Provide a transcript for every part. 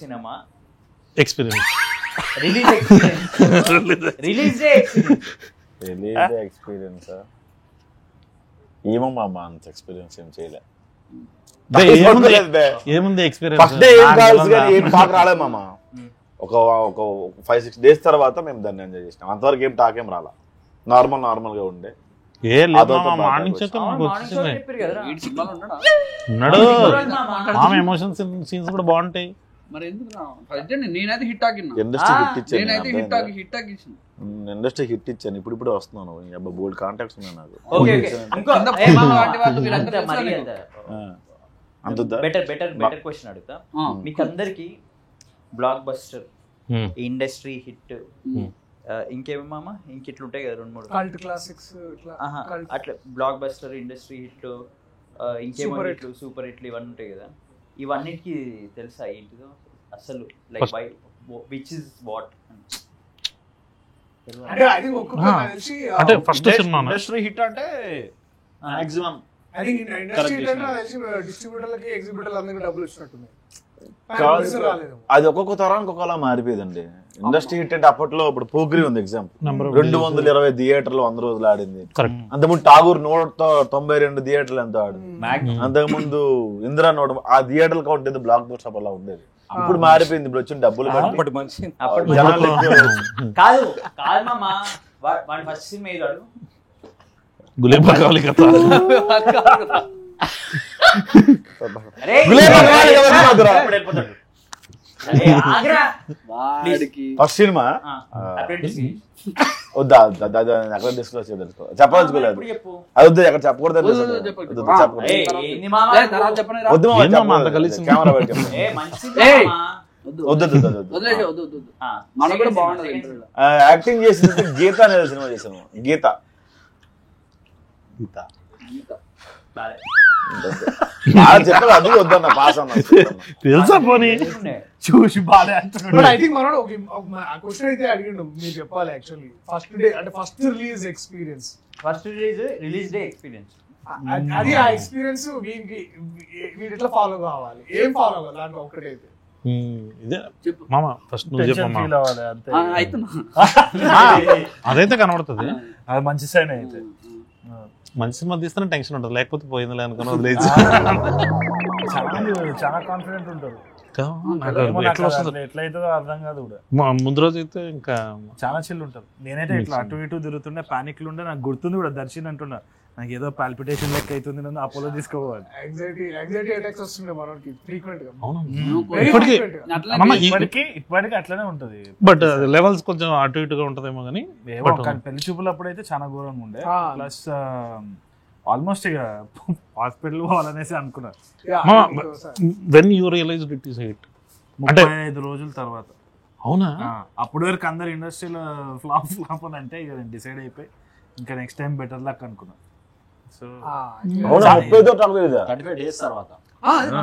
Cinema experience, release day experience ఏమో మా అంత ఎక్స్పీరియన్స్ ఏం చేయలే. ఏముంది ఎక్స్పీరియన్స్, ఫస్ట్ డే ఏం కావాల్సి కానీ ఏం టాక్ రాలే మామ. ఒక 5-6 days తర్వాత మేము దాన్ని ఎంజాయ్ చేసినాం. అంతవరకు ఏం టాక్ ఏం రాలా, నార్మల్ గా ఉండే. ఉన్నాడు ఆమె ఎమోషన్ సీన్స్ కూడా బాగుంటాయి. మరి ఎందుకు నేనైతే హిట్ ఆకినా, ఇండస్ట్రీ హిట్ ఇచ్చాను. ఇప్పుడు వస్తున్నాను, బోల్డ్ కాంటాక్ట్స్ ఉన్నాయి నాకు. బెటర్ క్వశ్చన్ అడుగుతా. మీకు అందరికి బ్లాక్ బస్టర్, ఇండస్ట్రీ హిట్, ఇంకేమి మామ ఇంకెట్లుంటాయి కదా 2-3 కల్ట్ క్లాసిక్స్ అట్లా బ్లాక్ బస్టర్, ఇండస్ట్రీ హిట్, ఇంకేమో హిట్లు, సూపర్ హిట్లు ఇవన్నీ ఉంటాయి కదా. ఇవన్నిటికి తెలుసా ఏంటిదో అసలు, like why which is what? అంటే ఫస్ట్ సినిమా ఇండస్ట్రీ హిట్ అంటే maximum I think industry hit అంటే డిస్ట్రిబ్యూటర్లకి ఎగ్జిబ్యూటర్లు అందరికి డబ్బులు ఇచ్చినట్టుంది. అది ఒక్కొక్క తరానికి ఒక్కొక్కలా మారిపోయిందండి. ఇండస్ట్రీ హిట్ అంటే అప్పట్లో ఇప్పుడు పోగ్రి ఉంది ఎగ్జాంపుల్, 220 థియేటర్లు 100 రోజులు ఆడింది. అంతకుముందు ఠాగూర్ 192 థియేటర్లు ఎంతో ఆడింది. అంతకుముందు ఇందిరా ఆ థియేటర్లు కౌంట్ ఏదో బ్లాక్ బస్టర్ అలా ఉండేది. ఇప్పుడు మారిపోయింది, ఇప్పుడు వచ్చిన డబ్బులు కాదు మామా. వాడి ఫస్ట్ సినిమా ఏదాడు గులేబకాలి కథ. ఫస్ట్ సినిమా వద్దా ఎక్కడ డిస్కస్ చెప్పదలుచుకోలేదు, అది వద్దు ఎక్కడ చెప్పకూడదు. కెమెరా యాక్టింగ్ చేసి గీత అనేది సినిమా చేసాము. గీత చెప్పాలి, అది వద్దన్న పాస్ అన్న తెలుసా పోనీ చూసి బాగా. ఐ థింక్ మనోడు క్వశ్చన్ అయితే అడిగిండు, మీరు చెప్పాలి యాక్చువల్లీ. ఫస్ట్ డే అంటే first release experience, release day experience, అది ఆ ఎక్స్పీరియన్స్ వీడు ఎట్లా ఫాలో కావాలి, ఏం ఫాలో కావాలి దాంట్లో ఒకటైతే. మామ ఫస్ట్ నువ్వు చెప్పమ్మా. అదైతే కనబడుతుంది, అది మంచి సైన్ అయితే. మంచి సినిమా తీస్తేనే టెన్షన్ ఉంటుంది, లేకపోతే పోయిందిలే అనుకుని వదిలేసి. చాలా కాన్ఫిడెంట్ ఉంటారు, ఎట్లయితుందో అర్థం కాదు కూడా. ముందు రోజు అయితే ఇంకా చాలా చిల్లు ఉంటారు. నేనైతే ఇట్లా అటు ఇటు తిరుగుతుండే, పానిక్లు ఉండే. నాకు గుర్తుంది కూడా, దర్శన్ అంటున్నా నాకు ఏదో పాల్పిటేషన్ లెక్క అవుతుంది, నన్ను అపోలో తీసుకోవాలి. ఇప్పటికీ అట్లనే ఉంటది, బట్ లెవెల్స్ కొంచెం అటు ఇటుగా ఉంటదేమో కానీ. పెళ్లి చూపులు అప్పుడైతే చాలా ఘోరంగా ఉండే. ప్లస్ ఆల్మోస్ట్ ఇక హాస్పిటల్ పోవాలనేసి అనుకున్నారు. When you realized it is hit 35 రోజుల తర్వాత. అవునా? అప్పటి వరకు అందరు ఇండస్ట్రీలో ఫ్లాప్ అని అంటే ఇక నేను డిసైడ్ అయిపోయి ఇంకా నెక్స్ట్ టైం బెటర్ లక్ అనుకున్నా. సో 35 days తర్వాత 1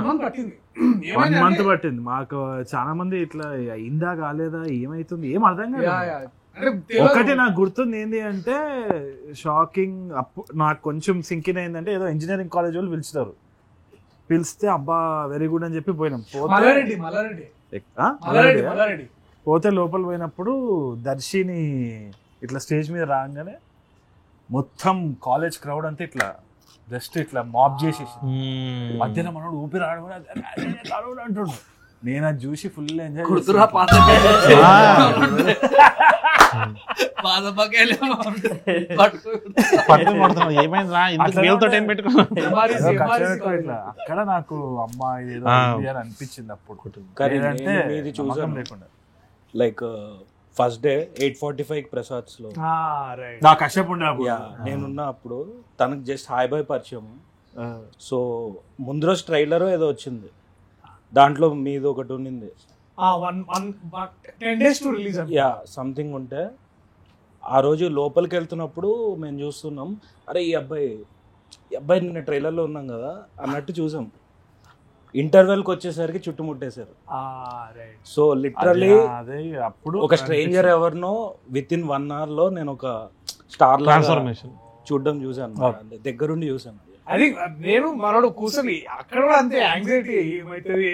month పట్టింది మాకు. చాలా మంది ఇట్లా అయిందా కాలేదా ఏమైతుంది ఏం అర్థం కాదు. ఒకటి నాకు గుర్తుంది ఏంటి అంటే షాకింగ్, నాకు కొంచెం సింకిన్ అయిందంటే ఏదో ఇంజనీరింగ్ కాలేజ్ వాళ్ళు పిలిస్తే అబ్బా వెరీ గుడ్ అని చెప్పి పోయినాం. పోతే లోపల పోయినప్పుడు దర్శిని ఇట్లా స్టేజ్ మీద రాగానే మొత్తం కాలేజ్ క్రౌడ్ అంతా ఇట్లా జస్ట్ ఇట్లా మాప్ చేసేసి మధ్యలో మనోడు ఊపిరి ఆడమని అంటుండు. నేను అది చూసి ఫుల్ ఎంజాయ్ అక్కడ నాకు అమ్మా ఏదో అనిపించింది అప్పుడు. లేకుండా లైక్ ఫస్ట్ డే 8:45 ప్రసాద్స్ లో నాకు కష్టం ఉండే నేనున్నా అప్పుడు. తనకు జస్ట్ హాయ్ బాయ్ పరిచయం. సో ముందు రోజు ట్రైలర్ ఏదో వచ్చింది, దాంట్లో మీది ఒకటి ఉన్నింది, 10 days to release. Yeah something ఉంటే ఆ రోజు లోపలికి వెళ్తున్నప్పుడు మేము చూస్తున్నాం, అరే ఈ అబ్బాయి నిన్న ట్రైలర్లో ఉన్నాం కదా అన్నట్టు చూసాం. ఇంటర్వెల్కి వచ్చేసరికి చుట్టుముట్టేశారు. సో లిటరలీ అప్పుడు ఒక స్ట్రేంజర్ ఎవరినో విత్ ఇన్ 1 hour లో నేను ఒక స్టార్ ట్రాన్స్ఫర్మేషన్ చూసాను, దగ్గరుండి చూసాను. ఐ థింక్ నేను మనోడు కూర్చొని అక్కడ కూడా అంతే యాంగ్జైటీ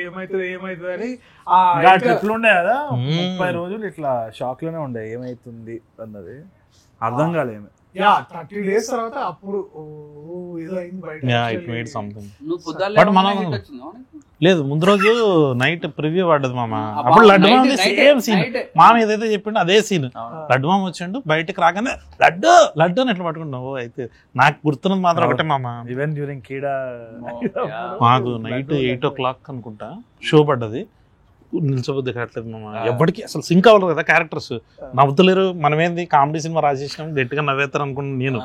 ఏమైతుంది అని ట్రిప్లు ఉండే కదా 30 రోజులు ఇట్లా షాక్ లోనే ఉండే ఏమైతుంది అన్నది అర్థం కాలేము. 30 days తర్వాత అప్పుడు ఏదో అయింది బయట. లేదు ముందు రోజు నైట్ ప్రివ్యూ పడ్డది మామ. అప్పుడు లడ్డు మామ సేమ్ సీన్, మామ ఏదైతే చెప్పిండో అదే సీన్. లడ్డు మామ వచ్చిండు, బయటకు రాగానే లడ్డు లడ్డు అని ఎట్లా పట్టుకుంటావు. అయితే నాకు గుర్తున్నది మాత్రం ఒకటే మామ, ఈవెన్ డ్యూరింగ్ కీడా మాకు నైట్ 8 o'clock అనుకుంటా షో పడ్డది. నిల్చోబుద్ది కావట్లేదు మామ, ఎప్పటికీ అసలు సింక్ అవ్వలేదు కదా క్యారెక్టర్స్. నవ్వుతలేరు, మనమేంది కామెడీ సినిమా రాసేసినాం గట్టిగా నవ్వేస్తారు అనుకున్నాను నేను.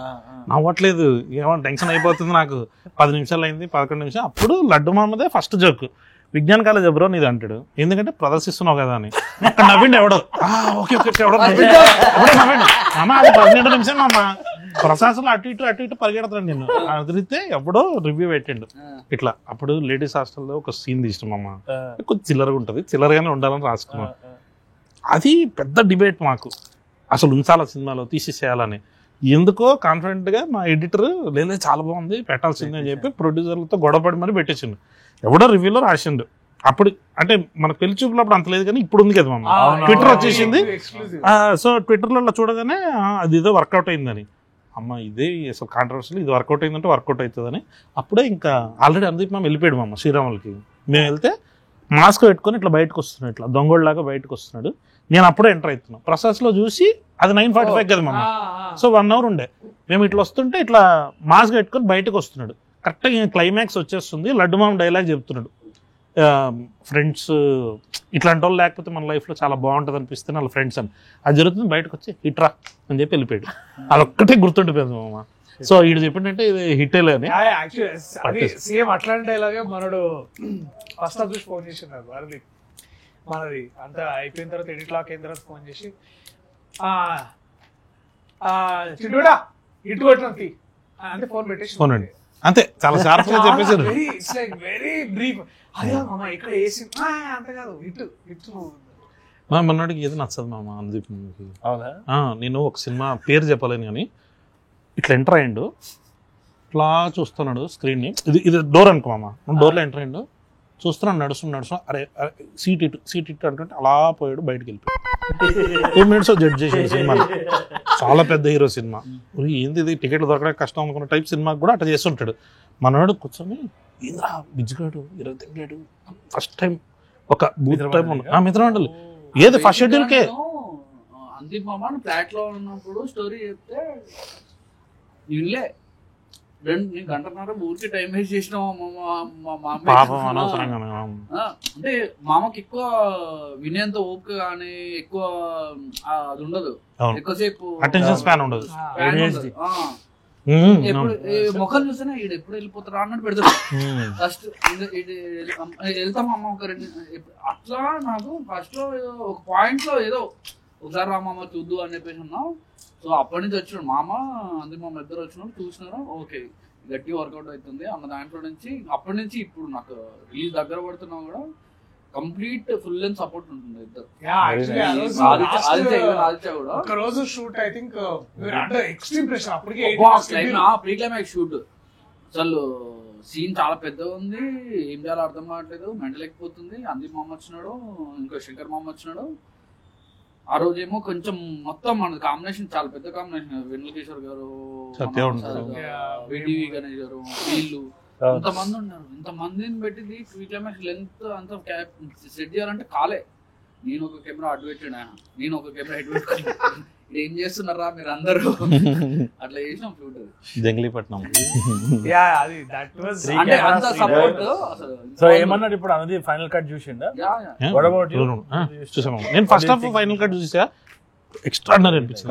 నవ్వట్లేదు, ఏమో టెన్షన్ అయిపోతుంది నాకు. 10 నిమిషాలు అయింది, 11 నిమిషాలు. అప్పుడు లడ్డు మామదే first joke, Vignan college bro నీది అంటాడు. ఎందుకంటే ప్రదర్శిస్తున్నావు కదా అని. అక్కడ నవ్విండు ఎవడో, ఓకే ఓకే ఎవడో నవ్విండు. అమ్మ అది 12 నిమిషాలు అమ్మ, ప్రశాసనలో అటు ఇటు పరిగెడతాను నేను. అది తిరిగితే ఎవడో రివ్యూ పెట్టిండు ఇట్లా. అప్పుడు లేడీస్ హాస్టల్లో ఒక సీన్ తీసినాం అమ్మ, కొంచెం చిల్లరగా ఉంటుంది, చిల్లరగానే ఉండాలని రాసుకున్నాం. అది పెద్ద డిబేట్ మాకు, అసలు ఉంచాలా సినిమాలో తీసేసేయాలని. ఎందుకో కాన్ఫిడెంట్ గా మా ఎడిటర్ లేదా చాలా బాగుంది పెట్టాల్సింది అని చెప్పి ప్రొడ్యూసర్లతో గొడవపడి మరి పెట్టేసిండు. ఎవడో రివ్యూలో రాసిండు. అప్పుడు అంటే మనకు పెళ్లి చూపులు అప్పుడు అంత లేదు కానీ ఇప్పుడు ఉంది కదా మమ్మ, ట్విట్టర్ వచ్చేసింది. సో ట్విట్టర్లో చూడగానే అది ఏదో వర్కౌట్ అయిందని, అమ్మ ఇదే అసలు కాంట్రవర్సీలు, ఇది వర్కౌట్ అయిందంటే వర్కౌట్ అవుతుందని. అప్పుడే ఇంకా ఆల్రెడీ అందరికి మేము వెళ్ళిపోయాడు మమ్మ శ్రీరాములకి. మేము వెళ్తే మాస్క్ పెట్టుకొని ఇట్లా బయటకు వస్తున్నాడు, ఇట్లా దొంగోళ్ళలాగా బయటకు వస్తున్నాడు. నేను అప్పుడే ఎంటర్ అవుతున్నాను. ప్రొసెస్లో చూసి అది 9:45 కదా మమ్మ. సో 1 hour ఉండే. మేము ఇట్లా వస్తుంటే ఇట్లా మాస్క్ పెట్టుకొని బయటకు వస్తున్నాడు. కరెక్ట్గా క్లైమాక్స్ వచ్చేస్తుంది, లడ్డు మామ డైలాగ్ చెప్తున్నాడు, ఫ్రెండ్స్ ఇట్లాంటి వాళ్ళు లేకపోతే మన లైఫ్లో చాలా బాగుంటుంది అనిపిస్తే వాళ్ళ ఫ్రెండ్స్ అని. అది జరుగుతుంది, బయటకు వచ్చి హిట్రా అని చెప్పి వెళ్ళిపోయాడు. అదొక్కటే గుర్తుండిపోయింది మామ. సో వీడు చెప్పిందంటే ఇది హిట్టేలే అని. సేమ్ అట్లాంటి డైలాగే మనడు ఫస్ట్ చూసి ఫోన్ చేసినారు మనది అంతా అయిపోయిన తర్వాత ఎడిట్ లాక్ అయిన తర్వాత ఫోన్ చేసి చిట్టుడా ఇటు కొట్టిన అంటే ఫోన్ పెట్టేసి ఫోన్ అండి అంతే, చాలా షార్ప్ గా చెప్పేసారు. Very brief. అదే మామ ఇక్కడ వేసి అంతే కాదు ఇటు ఇటు. మా మొన్నటికి ఏది నచ్చదు మామ అందీప్ మూవీకి. నేను ఒక సినిమా పేరు చెప్పలేను కానీ ఇట్లా ఎంటర్ అయ్యిండు, ఇట్లా చూస్తున్నాడు స్క్రీన్ని. ఇది డోర్ అనుకో మామ, డోర్లో ఎంటర్ అయ్యిండు, చూస్తున్నాడు, నడుస్తున్నాడు. అరే సీట్ ఇటు అంటుంటే అలా పోయాడు, బయటకు వెళ్ళిపోయాడు. 2 minutes జడ్జ్ చేసాడు సినిమాని. చాలా పెద్ద హీరో సినిమా, ఏంది ఇది టికెట్లు దొరకడం కష్టం అనుకున్న టైప్ సినిమాకి కూడా అట్లా చేస్తుంటాడు. మనవాడు కూర్చొని ఏంద్రా బిజ్గాడు ఇలా తిరిగాడు. ఫస్ట్ టైం ఒక బూత్ టైం మిత్రమండలి ఏది ఫస్ట్ షెడ్యూల్కే. అందీప్ మామ ఫ్లాట్ లో ఉన్నప్పుడు స్టోరీ చెప్తే ఇల్లే 2 గంటన్నర ఊరికి టైం వేస్ట్ చేసినాం. అంటే మామకి ఎక్కువ వినేంత ఓపిక కానీ ఎక్కువ అది ఉండదు, ఎక్కువసేపు అటెన్షన్ స్పాన్ ఉండదు. ఎప్పుడు ముఖం చూసినా ఈడు ఎప్పుడు వెళ్ళిపోతారా అన్నట్టు పెడతాడు. ఫస్ట్ వెళ్తాం అమ్మ ఒక 2 అట్లా. నాకు ఫస్ట్ లో ఒక పాయింట్ లో ఏదో ఒకసారి రామమ్మ చూద్దు అని చెప్పేసి ఉన్నాం. సో అప్పటి నుంచి వచ్చినాడు మామ, అందరి మామ ఇద్దరు వచ్చినాడు, చూసినారు, ఓకే గట్టి వర్కౌట్ అవుతుంది అన్న దాంట్లో నుంచి అప్పటి నుంచి ఇప్పుడు నాకు రిలీజ్ దగ్గర పడుతున్నా కూడా కంప్లీట్ ఫుల్ లెంత్ సపోర్ట్ ఉంటుంది ఇద్దరు. ఒక రోజు shoot I think extreme pressure, అప్పటికే ప్రీ క్లైమాక్స్ షూట్ అసలు సీన్ చాలా పెద్దగా ఉంది, ఏం చేయాలో అర్థం కావట్లేదు, మెంటల్ ఎక్కిపోతుంది. అందీప్ మామ వచ్చినాడు, ఇంకో శంకర్ మామ వచ్చినాడు. ఆ రోజేమో కొంచెం మొత్తం మన కాంబినేషన్ చాలా పెద్ద కాంబినేషన్, వెన్నెల కిషోర్ గారు, విడివి గణేష్ గారు, వీళ్ళు ఇంతమంది ఉన్నారు. ఇంతమందిని పెట్టింది ప్రీ క్లైమాక్స్ లెంత్ అంతా సెట్ చేయాలంటే కాలే. నేను ఒక కెమెరా అడ్డు పెట్టాడు ఆయన, నేను ఒక కెమెరా హెడ్ పెట్టుకుని ఏం చేస్తున్నారా మీరు అందరూ అట్లా చేసినాం షూట్. జంగ్లీపట్నం సో ఏమన్నాడు ఇప్పుడు అనేది ఫైనల్ కట్ చూసిండా? చూసాము. నేను ఫస్ట్ హాఫ్ ఫైనల్ కట్ చూసా, ఎక్స్ట్రాడినరీ అనిపించింది.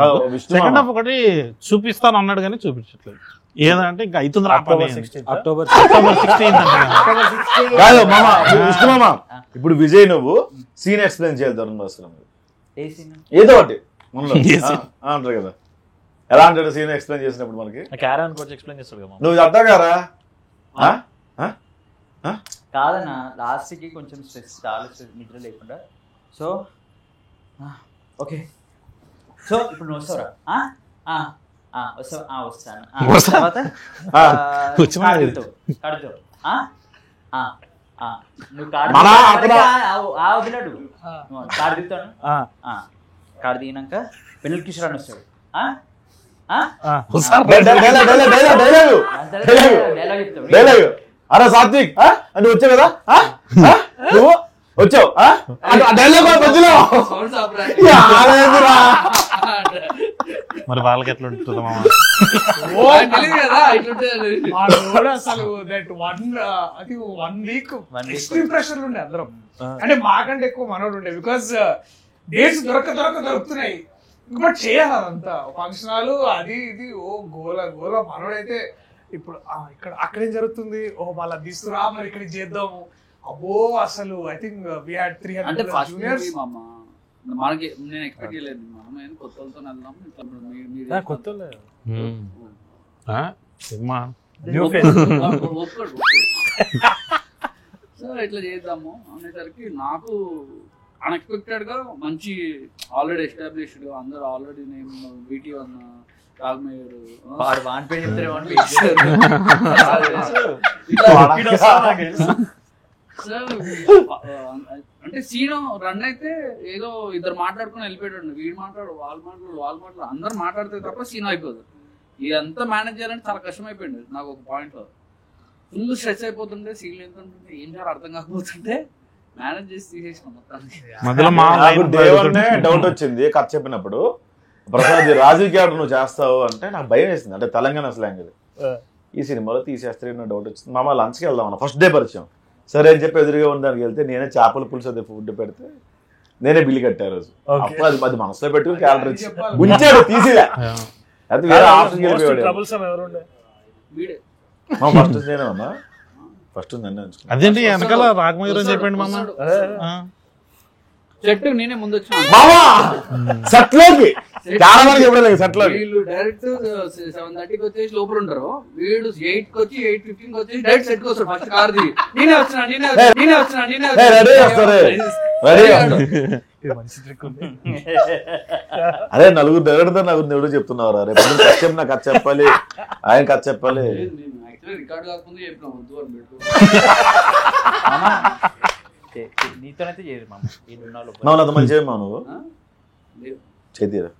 సెకండ్ హాఫ్ ఒకటి చూపిస్తాను అన్నాడు కానీ చూపించట్లేదు. ఏదంటే ఇంకా అవుతుంది అక్టోబర్ 16 కాదు మామ. విష్ణు మామ ఇప్పుడు విజయ్ నువ్వు సీన్ ఎక్స్ప్లెయిన్ చేద్దాం ఏదో ఒకటి అంటారు కదా, ఎలా అంటాడు సీన్ ఎక్స్ప్లెయిన్ చేసినప్పుడు మనకి క్యారన్ కోచ్ ఎక్స్ప్లెయిన్ చేస్తాడు కదా. నువ్వు అర్థం కారా? కాదన్నా లాస్ట్ కి కొంచెం స్ట్రెస్, చాలా స్ట్రెస్, నిద్ర లేకుండా. సో ఓకే, సో ఇప్పుడు నువ్వు వస్తావురా వస్తాను వస్తా. తర్వాత వచ్చినా కడుతావు నువ్వు కార్డు మన అక్కడ- వదిలాడు కార్డు దిగుతాను కార్డు దిగినాక పెళ్ళి కిషోర్ అని వస్తాడు డైలాగ్ అరే సాత్విక్ అని వచ్చావు కదా నువ్వు వచ్చావు డైలాగ్ మధ్యలో మరి వాళ్ళకి ఎట్లా ఉంటుంది మామ? అసలు that one week extreme pressure ఉండే అందరం. అంటే మాకంటే ఎక్కువ మనోడు ఉండే, బికాస్ డేట్స్ దొరుకుతున్నాయి. బట్ చేయాలి అదంతా ఫంక్షన్ హాల్ అది ఇది గోల మనోడైతే ఇప్పుడు ఇక్కడ అక్కడేం జరుగుతుంది, మళ్ళీ తీసుకురా మరి ఇక్కడ చేద్దాము. అబ్బో అసలు I think we had 300 juniors. మనకి నేను ఎక్స్పెక్ట్ చేయలేదు, మనం కొత్తలతో వెళ్దాం సినిమా సో ఇట్లా చేద్దాము అనేసరికి నాకు అన్ఎక్స్పెక్టెడ్ గా మంచి ఆల్రెడీ ఎస్టాబ్లిష్డ్ అందరు ఆల్రెడీ నేను వీటి వన్ రాగమయ్యారు అంటే సీన్ రన్ అయితే ఏదో ఇద్దరు మాట్లాడుకుని వెళ్ళిపోయాడు, వీడు మాట్లాడు వాళ్ళు అందరు మాట్లాడితే తప్ప సీన్ అయిపోదు. ఇదంతా మేనేజ్ చేయాలంటే చాలా కష్టం అయిపోయింది నాకు. ఒక పాయింట్ లో ఫుల్ స్ట్రెస్ అయిపోతుంటే సీన్లు ఎంత ఉంటుంటే ఏం చేయాలి అర్థం కాకపోతుంటే మేనేజ్ చేసి తీసేసిన మొత్తానికి. డౌట్ వచ్చింది కథ చెప్పినప్పుడు, ప్రసాద్ రాజీవ్ క్యారెక్టర్ నువ్వు చేస్తావు అంటే నాకు భయం వేసింది. అంటే తెలంగాణ స్లాంగ్ ఇది, ఈ సినిమాలో తీసేస్తే నా డౌట్ వచ్చింది. మామ లంచ్కి వెళ్దాం అన్న ఫస్ట్ డే పరిచయం, సరే అని చెప్పి ఎదురుగా ఉండడానికి వెళ్తే నేనే చేపల పులుసు అదే ఫుడ్ పెడితే నేనే బిల్లు కట్టా రోజు. అప్పుడు అది మనసులో పెట్టుకుని క్యారెక్టర్ ఇచ్చి ఉంచాడు, తీసిలే. అయితే వేరే ఆప్షన్ వెళ్ళిపోయాడు. ఫస్ట్ నేనే ఉన్నా, ఫస్ట్ నన్నే ఉంచుకున్నా. అదేంటి వెనకాల రాగమయూరం చెప్పండి మామ. చెట్టు నేనే ముందు వచ్చాను సెట్లోకి చాలా మంది చెప్పలేదు. సెట్లోకి వీళ్ళు డైరెక్ట్ 7:30కి వచ్చేసి లోపల ఉంటారు, వీడు 8కి వచ్చి 8:15కి వచ్చేసి డైరెక్ట్ సెట్ వస్తాడు. ఫస్ట్ కార్ దిగి నేనే వచ్చినా అదే నలుగురు డైరెక్టర్ నలుగురు ఎవరు చెప్తున్నారు. రేపు కథ నాకు కథ చెప్పాలి, ఆయన కథ చెప్పాలి. రికార్డ్ కాకముందు చెప్పిన వద్దు అని పెట్టు. నీతోనైతే చేయరు మామూలు అంత మంచి చేయమా నువ్వు చేతిరా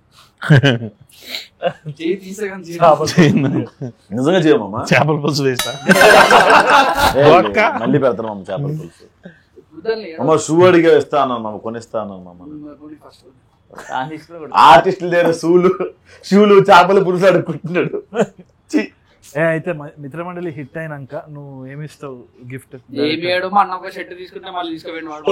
నిజంగా చేయమమ్మా. చేపల పులుసు వేస్తా మళ్ళీ పెడతాను మమ్మ చేపల పులుసు. అమ్మ షూ అడిగే ఇస్తా అన్నాను మమ్మ, కొనిస్తా అన్నాను మమ్మ. ఆర్టిస్టులు దగ్గర షూలు చేపల పులుసు అడుక్కుంటున్నాడు. అయితే మిత్రమండలి హిట్ అయినాక నువ్వు ఏమిస్తావు గిఫ్ట్? ఏమి ఏడు మా అన్న ఒక షర్ట్ తీసుకుంటే మళ్ళీ తీసుకుపోయిన వాడు.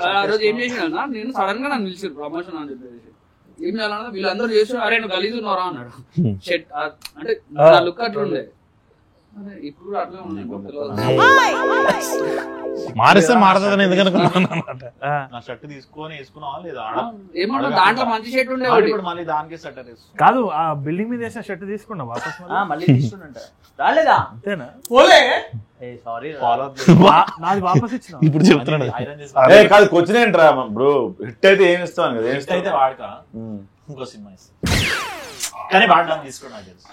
ఆ రోజు ఏం చేసిన నేను సడన్ గా నన్ను నిలిచారు ప్రమోషన్ అని చెప్పేసి. ఏం చేయాలన్నా వీళ్ళందరూ చేస్తున్నారు, అరే నువ్వు గలీజ్ ఉన్నారా అన్నాడు. షర్ట్ అంటే నా లుక్ అట్లా ఉండే, ఇప్పుడు అట్లా ఉన్నాయి. మారిస్తే మారదని ఎందుకు అనుకున్నాను అన్నమాట. నా షర్ట్ తీసుకొని వేసుకున్నావా లేదా? ఏమన్నా దాంట్లో మంచి షర్ట్ ఉండే మళ్ళీ దానికి షర్ట్ కాదు, ఆ బిల్డింగ్ మీద వేసిన షర్ట్ తీసుకున్నా వాపస్ మళ్ళీ తీసుకుంటా రాలేదా? అంతేనా? సారీ నాది వాపస్ ఇచ్చిన. ఇప్పుడు చెప్తున్నాడు కాదు క్వశ్చన్ ఏంట్రా బ్రో, హిట్ అయితే ఏమి ఇస్తాను కదా. హిట్ అయితే వాడతా, ఇంకో సినిమా ఇస్తా, కానీ వాడడానికి తీసుకున్నా తెలుసు.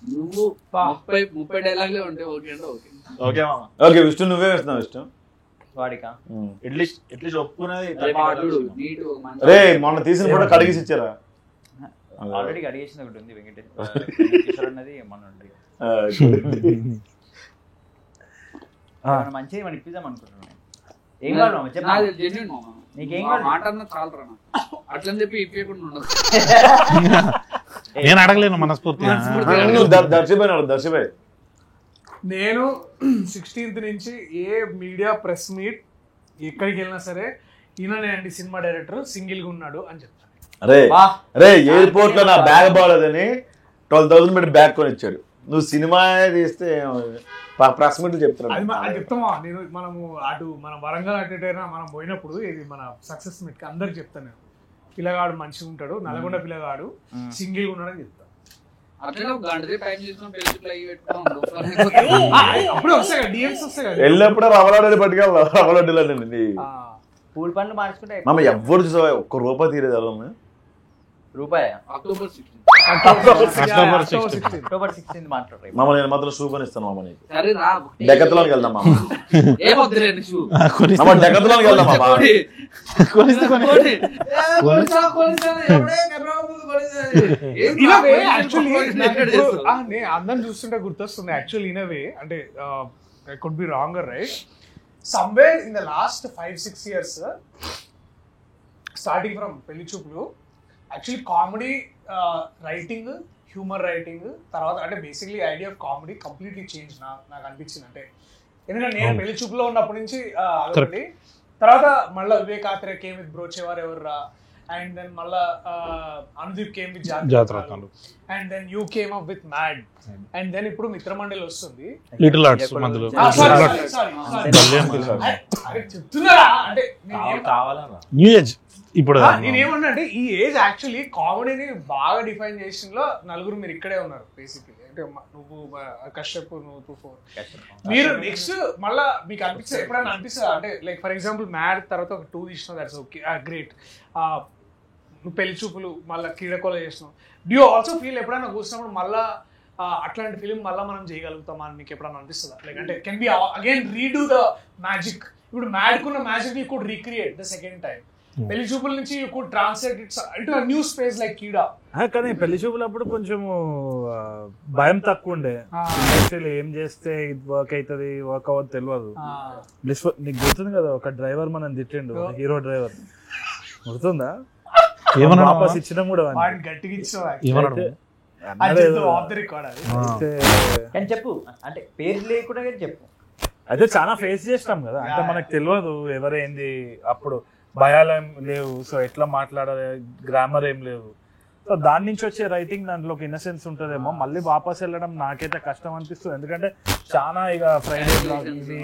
నువ్వు 30 డైలాగ్లే ఉంటే ఓకే అంటే ఓకే. ఓకే మామ. ఓకే విష్ణు నువ్వే ఇస్తున్నావు ఇష్టం వాడికా? ఎట్లీస్ట్ ఒప్పుకునేది. రే మొన్న తీసిన ఫోటో కడిగేసి ఇచ్చారా? ఆల్రెడీ అడిగేసిన ఒకటి ఉంది వెంకటేశ్వర కిషోర్ అన్నది మన మంచిగా మనం ఇప్పిద్దాం అనుకుంటున్నాను. ఏం కావాలి నీకేం మాట అన్న చాలరా అట్లని చెప్పి ఇప్పకుండా ఉండదు. నేను అడగలేను మనస్ఫూర్తిగా. దర్శిపోయి నేను 16th నుంచి ఏ మీడియా ప్రెస్ మీట్ ఎక్కడికి వెళ్ళినా సరే ఈయననే అండి సినిమా డైరెక్టర్, సింగిల్ గా ఉన్నాడు అని చెప్తాను. రే ఎయిర్పోర్ట్ లో నా బ్యాగ్ బాగలేదని 12,000 పెట్టి బ్యాగ్ కొని ఇచ్చాడు. నువ్వు సినిమా తీస్తే ప్రెస్ మీట్లు చెప్తున్నాడు. అది చెప్తామా నేను, మనము అటు మన వరంగల్ అటైనా మనం పోయినప్పుడు ఇది మన సక్సెస్ మీట్ అందరికి చెప్తాను నేను, పిల్లగాడు మంచిగా ఉంటాడు, నల్గొండ పిల్లగాడు సింగిల్ గా ఉన్నాడని చెప్తాను. అప్పుడే వస్తాయి కదా డిఎమ్స్ వస్తాయి కదా. వెళ్ళినప్పుడే రవలాడని పట్టుకెళ్ళా, రవలాడ్డీలండి పూల పండ్లు మార్చుకుంటే మామ ఎవ్వరు చూసావా ఒక్క రూపాయి తీరేది ఎలా రూపాయ అక్టోబర్ 16. అక్టోబర్ 16 మాట్లాడరు. మామ నేను మాత్రం షూ కొనిస్తాను మామ నీకు. సరే రా, డెకత్లాన్కి వెళ్దాం మామ. ఏమొద్దులే నీకు. మామ డెకత్లాన్కి వెళ్దాం మామ. అందరం చూస్తుంటే గుర్తొస్తుంది యాక్చువల్లీ ఇన్ వే, అంటే could be రాంగర్ right, somewhere in the last 5-6 years starting from పెళ్లి చూపులు actually comedy writing, humour writing, తర్వాత అంటే basically idea of comedy completely change నాకు అనిపించింది. అంటే ఎందుకంటే నేను పెళ్లి చూపులో ఉన్నప్పటి నుంచి అదొకటి, తర్వాత మళ్ళీ Vivek Athreya came with Brochevaru Evarra, and then మళ్ళా Anudeep came with Jathara, and then you came up with Mad, and then ఇప్పుడు మిత్రమండలి వస్తుంది. లిటిల్ ఆర్ట్స్ మందులు చెప్తున్నారా అంటే న్యూ ఏజ్. ఇప్పుడు నేనేమన్నా అంటే ఈ ఏజ్ యాక్చువల్లీ కామెడీని బాగా డిఫైన్ చేసిన నలుగురు మీరు ఇక్కడే ఉన్నారు బేసిక్లీ. అంటే నువ్వు కశ్యప్, నువ్వు 2-4 మీరు నెక్స్ట్ మళ్ళా మీకు అనిపిస్తుంది ఎప్పుడైనా అనిపిస్తుంది అంటే లైక్ ఫర్ ఎగ్జాంపుల్ మ్యాడ్ తర్వాత ఒక 2 తీసినావు, దట్స్ ఓకే గ్రేట్. నువ్వు పెళ్లి చూపులు మళ్ళీ కీడకోల చేసినావు. డూ యూ ఆల్సో ఫీల్ ఎప్పుడైనా కూర్చున్నప్పుడు మళ్ళా అట్లాంటి ఫిలిం మళ్ళీ మనం చేయగలుగుతామా అని మీకు ఎప్పుడైనా అనిపిస్తుందా? లైక్ అంటే can be again redo the magic. ఇప్పుడు మ్యాడ్ కున్న magic you could recreate the second time. పెళ్లి చూపుల నుంచి you could translate its into a new space like Keeda. కానీ పెళ్లి చూపులు అప్పుడు కొంచెం భయం తక్కువ ఉండే, యాక్చువల్లీ ఏం చేస్తే ఇది వర్క్ అవుతుంది వర్క్ అవ్వదు తెలియదు. నీకు గుర్తుంది కదా ఒక డ్రైవర్ మనం తిట్టిండు, హీరో డ్రైవర్, గుర్తుందా? ఏమన్నా వాపస్ ఇచ్చినా కూడా గట్టిగా చెప్పు, అంటే పేరు లేకుండా చెప్పు. అయితే చాలా ఫేస్ చేస్తాం కదా, అంటే మనకు తెలియదు ఎవరేంది, అప్పుడు భయాలు ఏం లేవు, సో ఎట్లా మాట్లాడాలి, గ్రామర్ ఏం లేవు. సో దాని నుంచి వచ్చే రైటింగ్ దాంట్లో ఒక ఇన్నసెన్స్ ఉంటుందేమో. మళ్ళీ వాపస్ వెళ్ళడం నాకైతే కష్టం అనిపిస్తుంది, ఎందుకంటే చాలా ఇక ఫ్రైడే బ్లాగ్ ఇవి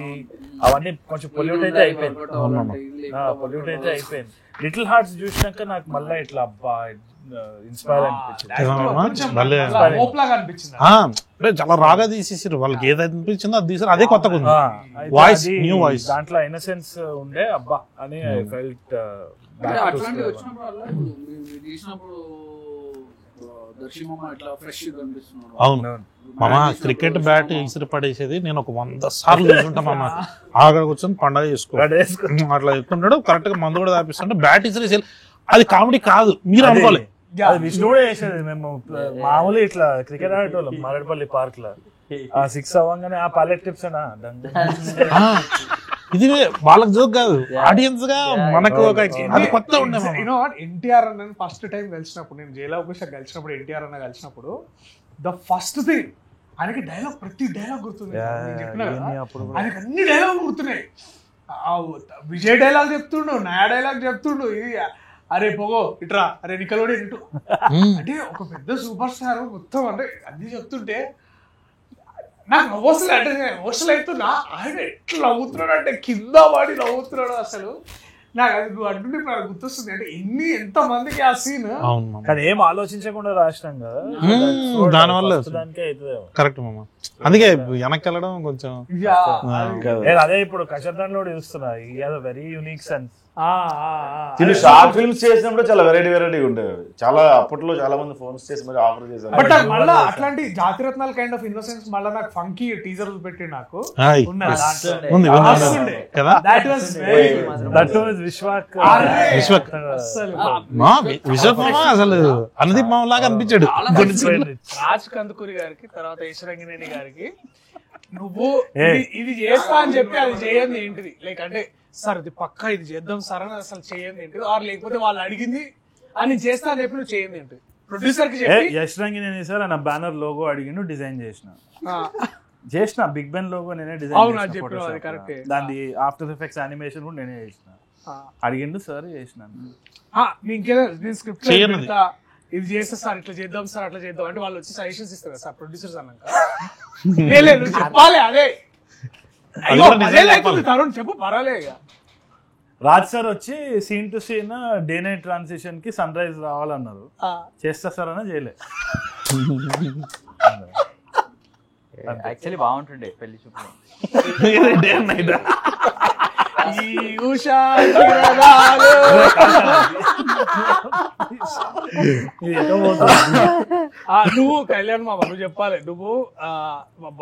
అవన్నీ కొంచెం పొల్యూట్ అయితే అయిపోయింది. లిటిల్ హార్ట్స్ చూసినాక నాకు మళ్ళీ ఇట్లా అబ్బా ఇన్స్పైర్ అనిపించింది. చాలా రాగా తీసేసారు, వాళ్ళకి ఏదైతే అనిపించిందో అది తీసారు, అదే కొత్తగా ఉంది. వాయిస్ న్యూ వాయిస్, దాంట్లో ఇన్నసెన్స్ ఉండే అబ్బా అని ఐ ఫెల్ట్. అట్లాంటివి వచ్చినప్పుడు అవును మామ, క్రికెట్ బ్యాట్ ఇసిరి పడేసేది నేను ఒక 100 సార్లు చూసుకుంటా మామ. ఆగడ కూర్చొని పండగ చేసుకో అట్లా చెప్తుంటాడు, కరెక్ట్ గా మందు కూడా తాపిస్తుంటే బ్యాట్ ఇసిరేసి. అది కామెడీ కాదు మీరు అనుకోవాలి, విష్ణు కూడా చేసేది. మేము మామూలు ఇట్లా క్రికెట్ ఆడేటోళ్ళం మరడిపల్లి పార్క్ లో, 6 అవ్వగానే ఆ పల్లెట్ టిప్స్ ఇది వాళ్ళకి జోక్ కాదు, ఆడియన్స్ గా మనకు ఒక అది కొత్త ఉండే. ఎన్టీఆర్ అన్న ఫస్ట్ టైం కలిసినప్పుడు, నేను జైలాభిషేక్ కలిసినప్పుడు, ఎన్టీఆర్ అన్న కలిసినప్పుడు ద ఫస్ట్ థింగ్ ఆయనకి డైలాగ్, ప్రతి డైలాగ్ గుర్తుంది. ఆయనకి అన్ని డైలాగ్ గుర్తున్నాయి. విజయ్ డైలాగ్ చెప్తుండు, నయా డైలాగ్ చెప్తుండు, ఇది అరే పోగో ఇట్రా, అరే నికలోడి ఇటు, అంటే ఒక పెద్ద సూపర్ స్టార్ మొత్తం అంటే అన్ని చెప్తుంటే నాకు నవ్వొస్తుంది. అంటే నేను ఎమోషనల్ అవుతున్నా, ఆయన ఎట్లా నవ్వుతున్నాడు అంటే కింద పడి నవ్వుతున్నాడు. అసలు నాకు అది నువ్వు అంటుంటే నాకు గుర్తొస్తుంది, అంటే ఎంత మందికి ఆ సీన్. కానీ ఏం ఆలోచించకుండా రాసినాం కదా, దానివల్ల కరెక్ట్ మామ. అందుకే వెనక్కి వెళ్ళడం కొంచెం అదే ఇప్పుడు కషర్దాన్ లో చూస్తున్నా, very unique sense. Short films చేసినప్పుడు చాలా వెరైటీ ఉండేవి. చాలా అప్పట్లో చాలా మంది ఫోన్స్ చేసి మరి ఆఫర్ చేశారు. బట్ మళ్ళీ అట్లాంటి జాతిరత్నాల కైండ్ ఆఫ్ ఇన్నోసెన్స్ మళ్ళీ నాకు ఫంకీ టీజర్ పెట్టి నాకు అసలు అనుదీప్ మామ లాగా అనిపించాడు. రాజ్ కందుకూరి గారికి, తర్వాత ఈశ్వరంగినేని గారికి, నువ్వు ఇది చేస్తా అని చెప్పి అది చేయండి ఏంటిది, లైక్ అంటే సార్ ఇది పక్కా ఇది చేద్దాం సార్ అని అసలు చేయండి ఏంటిది, ఆర్ లేకపోతే వాళ్ళు అడిగింది అని చేస్తా అని చెప్పి నువ్వు చేయండి ఏంటి ప్రొడ్యూసర్ కి చెప్పి. యశ్రంగినేని సార్ నా బ్యానర్ లోగో అడిగిండు, డిజైన్ చేసిన బిగ్ బెన్ లోగో నేనే డిజైన్ చేసిన, దాని ఆఫ్టర్ ఎఫెక్ట్స్ యానిమేషన్ కూడా నేనే చేసిన. అడిగిండు సార్ చేసినాను. నేను స్క్రిప్ట్ ఇది చేస్తా సార్, ఇట్లా చేద్దాం సార్, అట్లా చేద్దాం అంటే వాళ్ళు వచ్చి సజెషన్స్ ఇస్తారు సార్ ప్రొడ్యూసర్స్ అన్నాక. చెప్పాలి అదే తరుణ్ చెప్పు పర్వాలేదు. రాజ్ సార్ వచ్చి scene to scene day night transition కి సన్ రైజ్ రావాలన్నారు, చేస్తా సార్ అన్న చేయలే. యాక్చువల్లీ బాగుంటుండే పెళ్లి చూపులు. ఈ ఉషా కిరణాలు. నువ్వు కళ్యాణ్ మామ నువ్వు చెప్పాలి, నువ్వు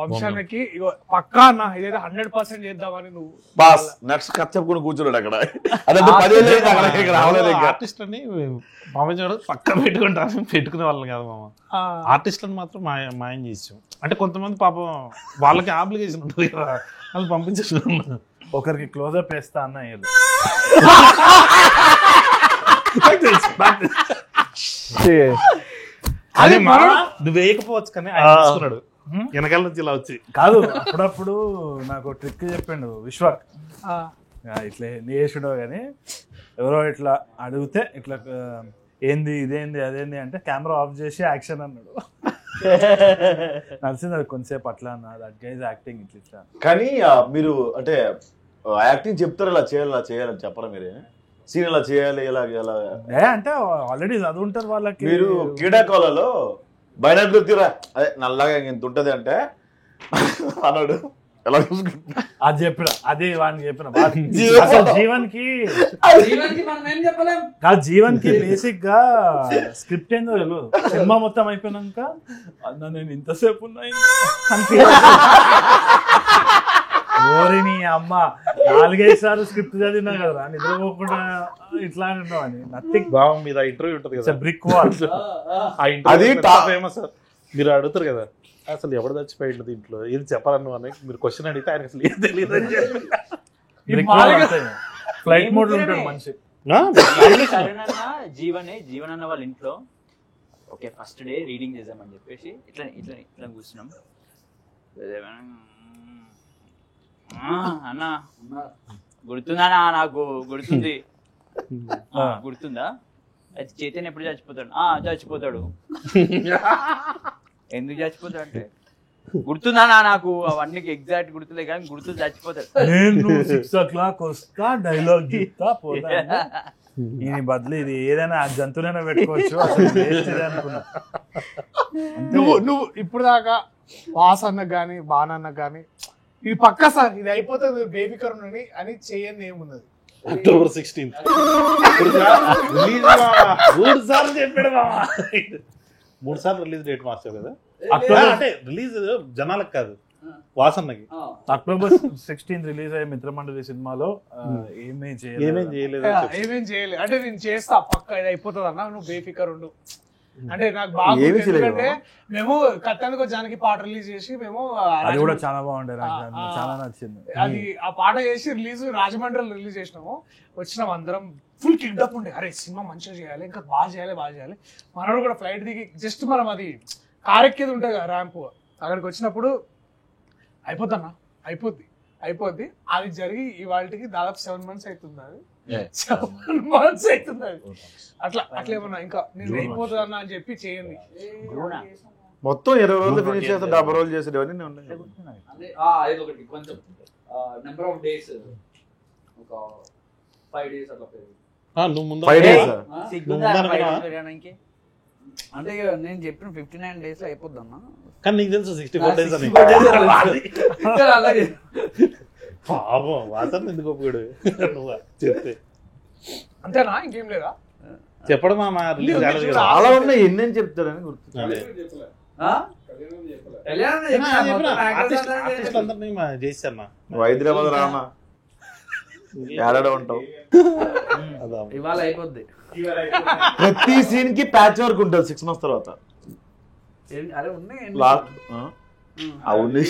వంశానికి ఇగో పక్కా అన్న ఇదైతే 100% చేద్దామని నువ్వు బాస్ నెక్స్ట్ కథ చెప్పుకుని కూర్చున్నాడు అక్కడ. అదంటే 10 ఏళ్ళు అక్కడ రావలేదు ఇంకా. ఆర్టిస్ట్ అని మామయ్య పక్కన పెట్టుకునే వాళ్ళని కాదు మామ, ఆర్టిస్ట్లను మాత్రం మాయం చేసాం. అంటే కొంతమంది పాపం వాళ్ళకి ఆబ్లిగేషన్ ఉంటుంది కదా, వాళ్ళు పంపించేస్తున్నాం. ఒకరికి క్లోజప్ వేస్తా అన్న వీళ్ళు. అదే నువ్వు వేయకపోవచ్చు కానీ ఆయన తీసుకున్నాడు వెనకాల నుంచి ఇలా వచ్చి. కాదు, అప్పుడప్పుడు నాకు ట్రిక్ చెప్పిండు విశ్వక్, ఇట్లా నీ వేసుడో కానీ ఎవరో ఇట్లా అడిగితే ఇట్లా ఏంది ఇదేంది అదేంది అంటే కెమెరా ఆఫ్ చేసి యాక్షన్ అన్నాడు. నడిచింది అది కొంతసేపు అట్లా అన్న, దట్ గైజ్ యాక్టింగ్ ఇట్లా. కానీ మీరు అంటే యాక్టింగ్ చెప్తారు ఇలా చేయాలని చెప్పరా మీరే? సీన్ ఇలా చేయాలి ఇలా ఇలా అంటే ఆల్రెడీ చదువుంటారు వాళ్ళకి. మీరు క్రీడాకాలలో బైనాకులర్ తీరా అదే నల్లగా ఇంత ఉంటది అంటే అన్నాడు ఎలా చూసుకుంటా అది చెప్పిన, అది వాడిని చెప్పిన. జీవన్ కి కాదు, జీవన్ కి బేసిక్ గా స్క్రిప్ట్ ఏందో తెలియదు. సినిమా మొత్తం అయిపోయినాక అన్న నేను ఇంతసేపు ఉన్నాయి ఓరిని అమ్మ 4-5 సార్లు స్క్రిప్ట్ చదివినా కదా నిద్రపోకుండా ఇట్లా అని. నథింగ్ బాగుంది మీద ఇంటర్వ్యూ ఉంటుంది కదా, బ్రిక్ వాల్. ఆ ఇంటర్వ్యూ ఫేమస్. మీరు అడుగుతారు కదా అసలు ఎవరు చచ్చిపోయింది దీంట్లో ఇది చెప్పాలను అని మీరు క్వశ్చన్ అడిగితే ఆయనకి అసలు ఏం తెలియదు అని చెప్పి ఫ్లైట్ మోడ్ లో ఉంటాడు మనిషి. జీవన్ అన్న వాళ్ళ ఇంట్లో ఓకే ఫస్ట్ డే రీడింగ్ చేద్దామని చెప్పేసి ఇట్లా ఇట్లా ఇట్లా కూర్చున్నాం. అన్న గుర్తుందా? నాకు గుర్తుంది. గుర్తుందా? అయితే చైతన్య ఎప్పుడు చచ్చిపోతాడు? చచ్చిపోతాడు. ఎందుకు చచ్చిపోతాడు అంటే గుర్తుందా నాకు అవన్నీ ఎగ్జాక్ట్ గుర్తులే కానీ గుర్తు చచ్చిపోతాడు. నేను 6 o'clock వస్తా డైలాగ్ చెప్తా పోతా. ఈ బదులు ఇది ఏదైనా జంతువులైనా పెట్టుకోవచ్చు అనుకున్నా. నువ్వు ఇప్పుడు దాకా వాస్ అన్న గానీ బాణన్న గానీ ఇది పక్కా సార్ ఇది అయిపోతుంది బేబీ కరుణ్ అని చెయ్యని ఏమున్నది? October 16th చెప్పాడు 3 సార్లు రిలీజ్ డేట్ మార్చావు కదా. అంటే రిలీజ్ జనాలకు కాదు వాసన్నకి. October 16th రిలీజ్ అయ్యే మిత్రమండలి సినిమాలో ఏమేం చేయలేదు. అంటే నేను చేస్తా పక్కా ఇది అయిపోతుంది అన్న, నువ్వు బేఫికర్ ఉండు అంటే నాకు బాగా. ఎందుకంటే మేము కత్తానికి జానకి పాట రిలీజ్ చేసి మేము అది కూడా చాలా బాగుండే, చాలా నచ్చింది. అది ఆ పాట చేసి రిలీజ్ రాజమండ్రిలో రిలీజ్ చేసినాము. వచ్చినాం అందరం ఫుల్ కిడ్నాప్ ఉండే, అరే సినిమా మంచిగా చేయాలి ఇంకా బాగా చేయాలి. మనోడు కూడా ఫ్లైట్ దిగి జస్ట్ మనం అది కారెక్కేది ఉంటుంది కదా ర్యాంప్, అక్కడికి వచ్చినప్పుడు అయిపోద్ది అది జరిగి ఇవాళకి దాదాపు 7 months అవుతుంది. అది 7 months అవుతుంది. అది అట్లా ఏమన్నా ఇంకా నేను అయిపోతుంది అన్న అని చెప్పి చేయండి. మొత్తం 20 రోజులు ఫినిష్ చేస్తే 70 రోజులు చేసేటివన్నీ ఉన్నాయి. ఒకటి కొంచెం నెంబర్ ఆఫ్ డేస్ ఒక 5 days అట్లా నువ్వు ముందు 5 days అంటే నేను చెప్పిన 59 days లో అయిపోద్ది అన్న. కానీ నీకు తెలుసు 64 days అని. పాపం వాసన ఎందుకు ఒప్పుకోడు నువ్వు చెప్తే అంతేనా ఇంకేం లేదా? చెప్పడం చాలా ఉన్నాయి, ఎన్ని చెప్తారని గుర్తు. ఆర్టిస్ట్ అందరినీ చేశాను. హైదరాబాద్ రామా ఏడాడ ఉంటావు. ఇవాళ అయిపోద్ది. ప్రతి సీన్ కి ప్యాచ్ వర్క్ ఉంటుంది 6 months తర్వాత. అరే ఉన్నాయి లాస్ట్ అవును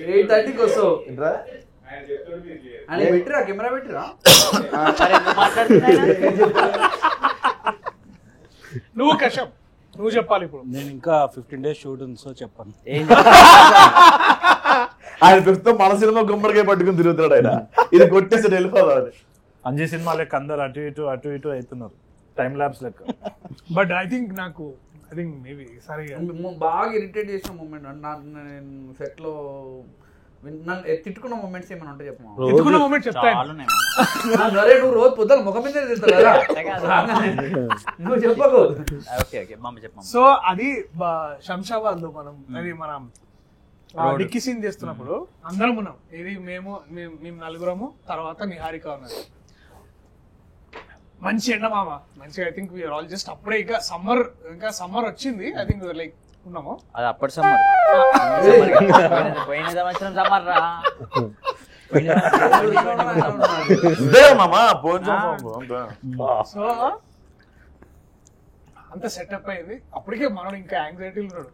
8:30కి వస్తావు అని పెట్టిరా కెమెరా పెట్టిరా. నువ్వు కశ్యప్ నువ్వు చెప్పాలి ఇప్పుడు. నేను ఇంకా 15 days షూట్ ఉంది సో చెప్పాను. ఆయన ప్రస్తుతం మన సినిమా గుమ్మడికాయ పట్టుకుని తిరుగుతున్నాడు ఆయన. ఇది కొట్టేసి వెళ్ళిపోవాలి. అంజీ సినిమా లెక్క అందరు అటు ఇటు అవుతున్నారు టైం ల్యాబ్స్ లెక్క. బట్ ఐ థింక్ మేబీ సరే బాగా ఇరిటేట్ చేసిన మూమెంట్ నేను సెట్ లో తిట్టుకున్న మూమెంట్స్ ఏమైనా ఉంటే చెప్పమా. తిట్టుకున్న మూమెంట్ చెప్తాను. సరే నువ్వు రోజు పొద్దున ముఖం మీద తింటావు కదా నువ్వు చెప్పకు. సో అది శంషాబాద్ లో మనం డిక్కీ సీన్ చేస్తున్నప్పుడు అందరం ఉన్నాం. ఇది మేము నలుగురము, తర్వాత నిహారిక ఉన్నారు. మంచి ఎండ మామ, మంచిగా. I think we are all just అప్పుడే ఇంకా సమ్మర్ వచ్చింది. ఐ థింక్ లైక్ ఉన్నాము. అది అప్పటి సమ్మర్, పోయిన సంవత్సరం సమ్మర్ రా. సో అంత సెటప్ అయింది. అప్పటికే మనం ఇంకా యాంగ్జైటీలు ఉన్నాడు,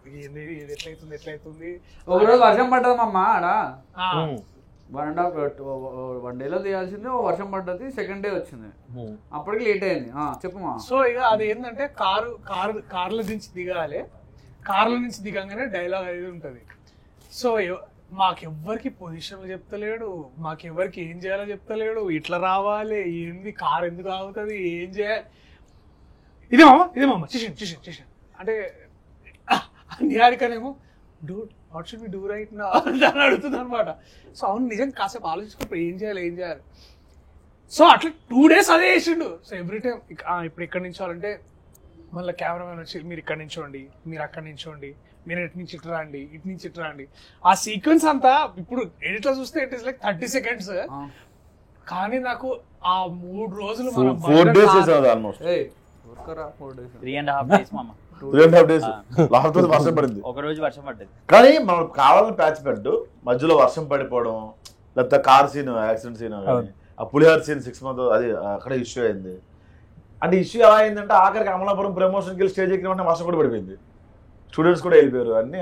ఎట్లయితుంది. ఒకరోజు వర్షం పడ్డది మా ఆడ, 1 డేలో తీయాల్సింది, వర్షం పడ్డది, సెకండ్ డే వచ్చింది, అప్పటికి లేట్ అయింది. చెప్పమా. సో ఇక అది ఏంటంటే కార్ల నుంచి దిగాలి, కార్ల నుంచి దిగంగానే డైలాగ్ అనేది ఉంటది. సో మాకెవ్వరికి పొజిషన్లు చెప్తలేడు, మాకెవ్వరికి ఏం చేయాలో చెప్తలేడు, ఇట్లా రావాలి, ఏంది కార్ ఎందుకు ఆగుతుంది, ఏం చేయాలి, ఇదే మామ చేసాను అంటే నిహారికనేమో dude what should we do right now అని అడుగుతుంది అనమాట. సో అవును నిజం కాసేపు ఆలోచించుకుంటే ఏం చేయాలి. సో అట్లా 2 days అదే చేసిండు. సో ఎవ్రీ టైం ఇప్పుడు ఇక్కడ నుంచోవాలంటే మళ్ళీ కెమెరామెన్ వచ్చి మీరు ఇక్కడ నుంచోండి, మీరు అక్కడ నుంచోండి, మీరు ఇటు నుంచి ఇటు రండి, ఇటు నుంచి ఇటు రండి. ఆ సీక్వెన్స్ అంతా ఇప్పుడు ఎడిట్లో చూస్తే ఇట్ ఈస్ లైక్ 30 seconds. కానీ నాకు ఆ 3 రోజులు 4 days ఆల్మోస్ట్ 3.5 days మామ. 3.5 days లాస్ట్ రోజు వర్షం పడింది, ఒక రోజు వర్షం పడ్డది. కానీ మనం కావాలని ప్యాచ్ పెట్టు, మధ్యలో వర్షం పడిపోవడం, లేకపోతే కార్ సీన్ యాక్సిడెంట్ సీన్, ఆ పులిహార్ సీన్ 6 months అది అక్కడ ఇష్యూ అయింది. అంటే ఇష్యూ ఎలా అయిందంటే ఆఖరికి అమలాపురం ప్రమోషన్కి వెళ్ళి స్టేజ్ ఎక్కిన వర్షం కూడా పడిపోయింది, స్టూడెంట్స్ కూడా వెళ్ళిపోయారు, అన్ని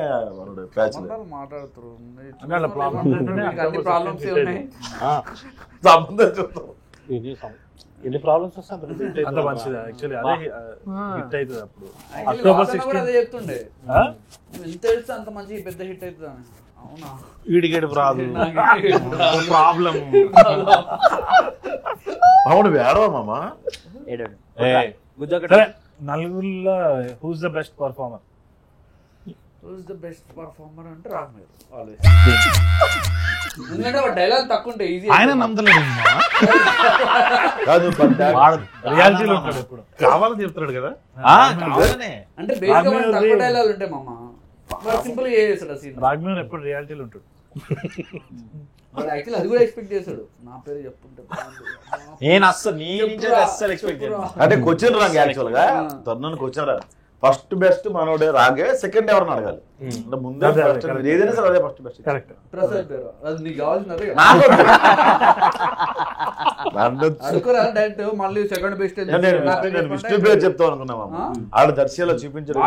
ప్యాచ్ మాట్లాడుతారు. ఎన్ని ప్రాబ్లమ్స్ వస్తే అంత మంచిది. యాక్చువల్లీ అదే హిట్ అవుతుంది. అప్పుడు October 16 అదే చెప్తుండే, ఎంత తెలుసు అంత మంచి పెద్ద హిట్ అవుతుంది. అవునా, వీడికేడు ప్రాబ్లం అవును వేరో మామ. నలుగురిలో హూస్ ద బెస్ట్ పర్ఫార్మర్? అంటే రాఘమేర్ ఆల్వేస్. ఎందుకంటే డైలాగ్ తక్కువ ఉంటే ఈజీ. ఆయన నమ్మలేదు, రియాలిటీలో ఉంటాడు, ఎప్పుడు కావాలని చెప్తాడు కదా. అంటే బేసిక్గా తక్కువ డైలాగ్ ఉంటాయి మామ, సింపుల్ గా చేస్తాడు సీన్. రాఘమేర్ ఎప్పుడు రియాలిటీలో ఉంటాడు. యాక్చువల్లీ అది కూడా ఎక్స్పెక్ట్ చేస్తాడు, నా పేరు చెప్పుంటే అంటే క్వశ్చన్ రాంగ్ యాక్చువల్ గా. Tarun question wrong. First best మనోడే రాగే, సెకండ్ ఎవరిని అడగాలి అంటే ముందే ఏదైనా సరే అదే ఫస్ట్ బెస్ట్. కరెక్ట్. ప్రసాద్ పేరు అది నీకు కావాల్సినది డైరెక్ట్ మళ్ళీ సెకండ్ బెస్ట్. విష్ణు పేరు చెప్తావు అనుకున్నా ఆడ దర్శిలో చూపించాడు,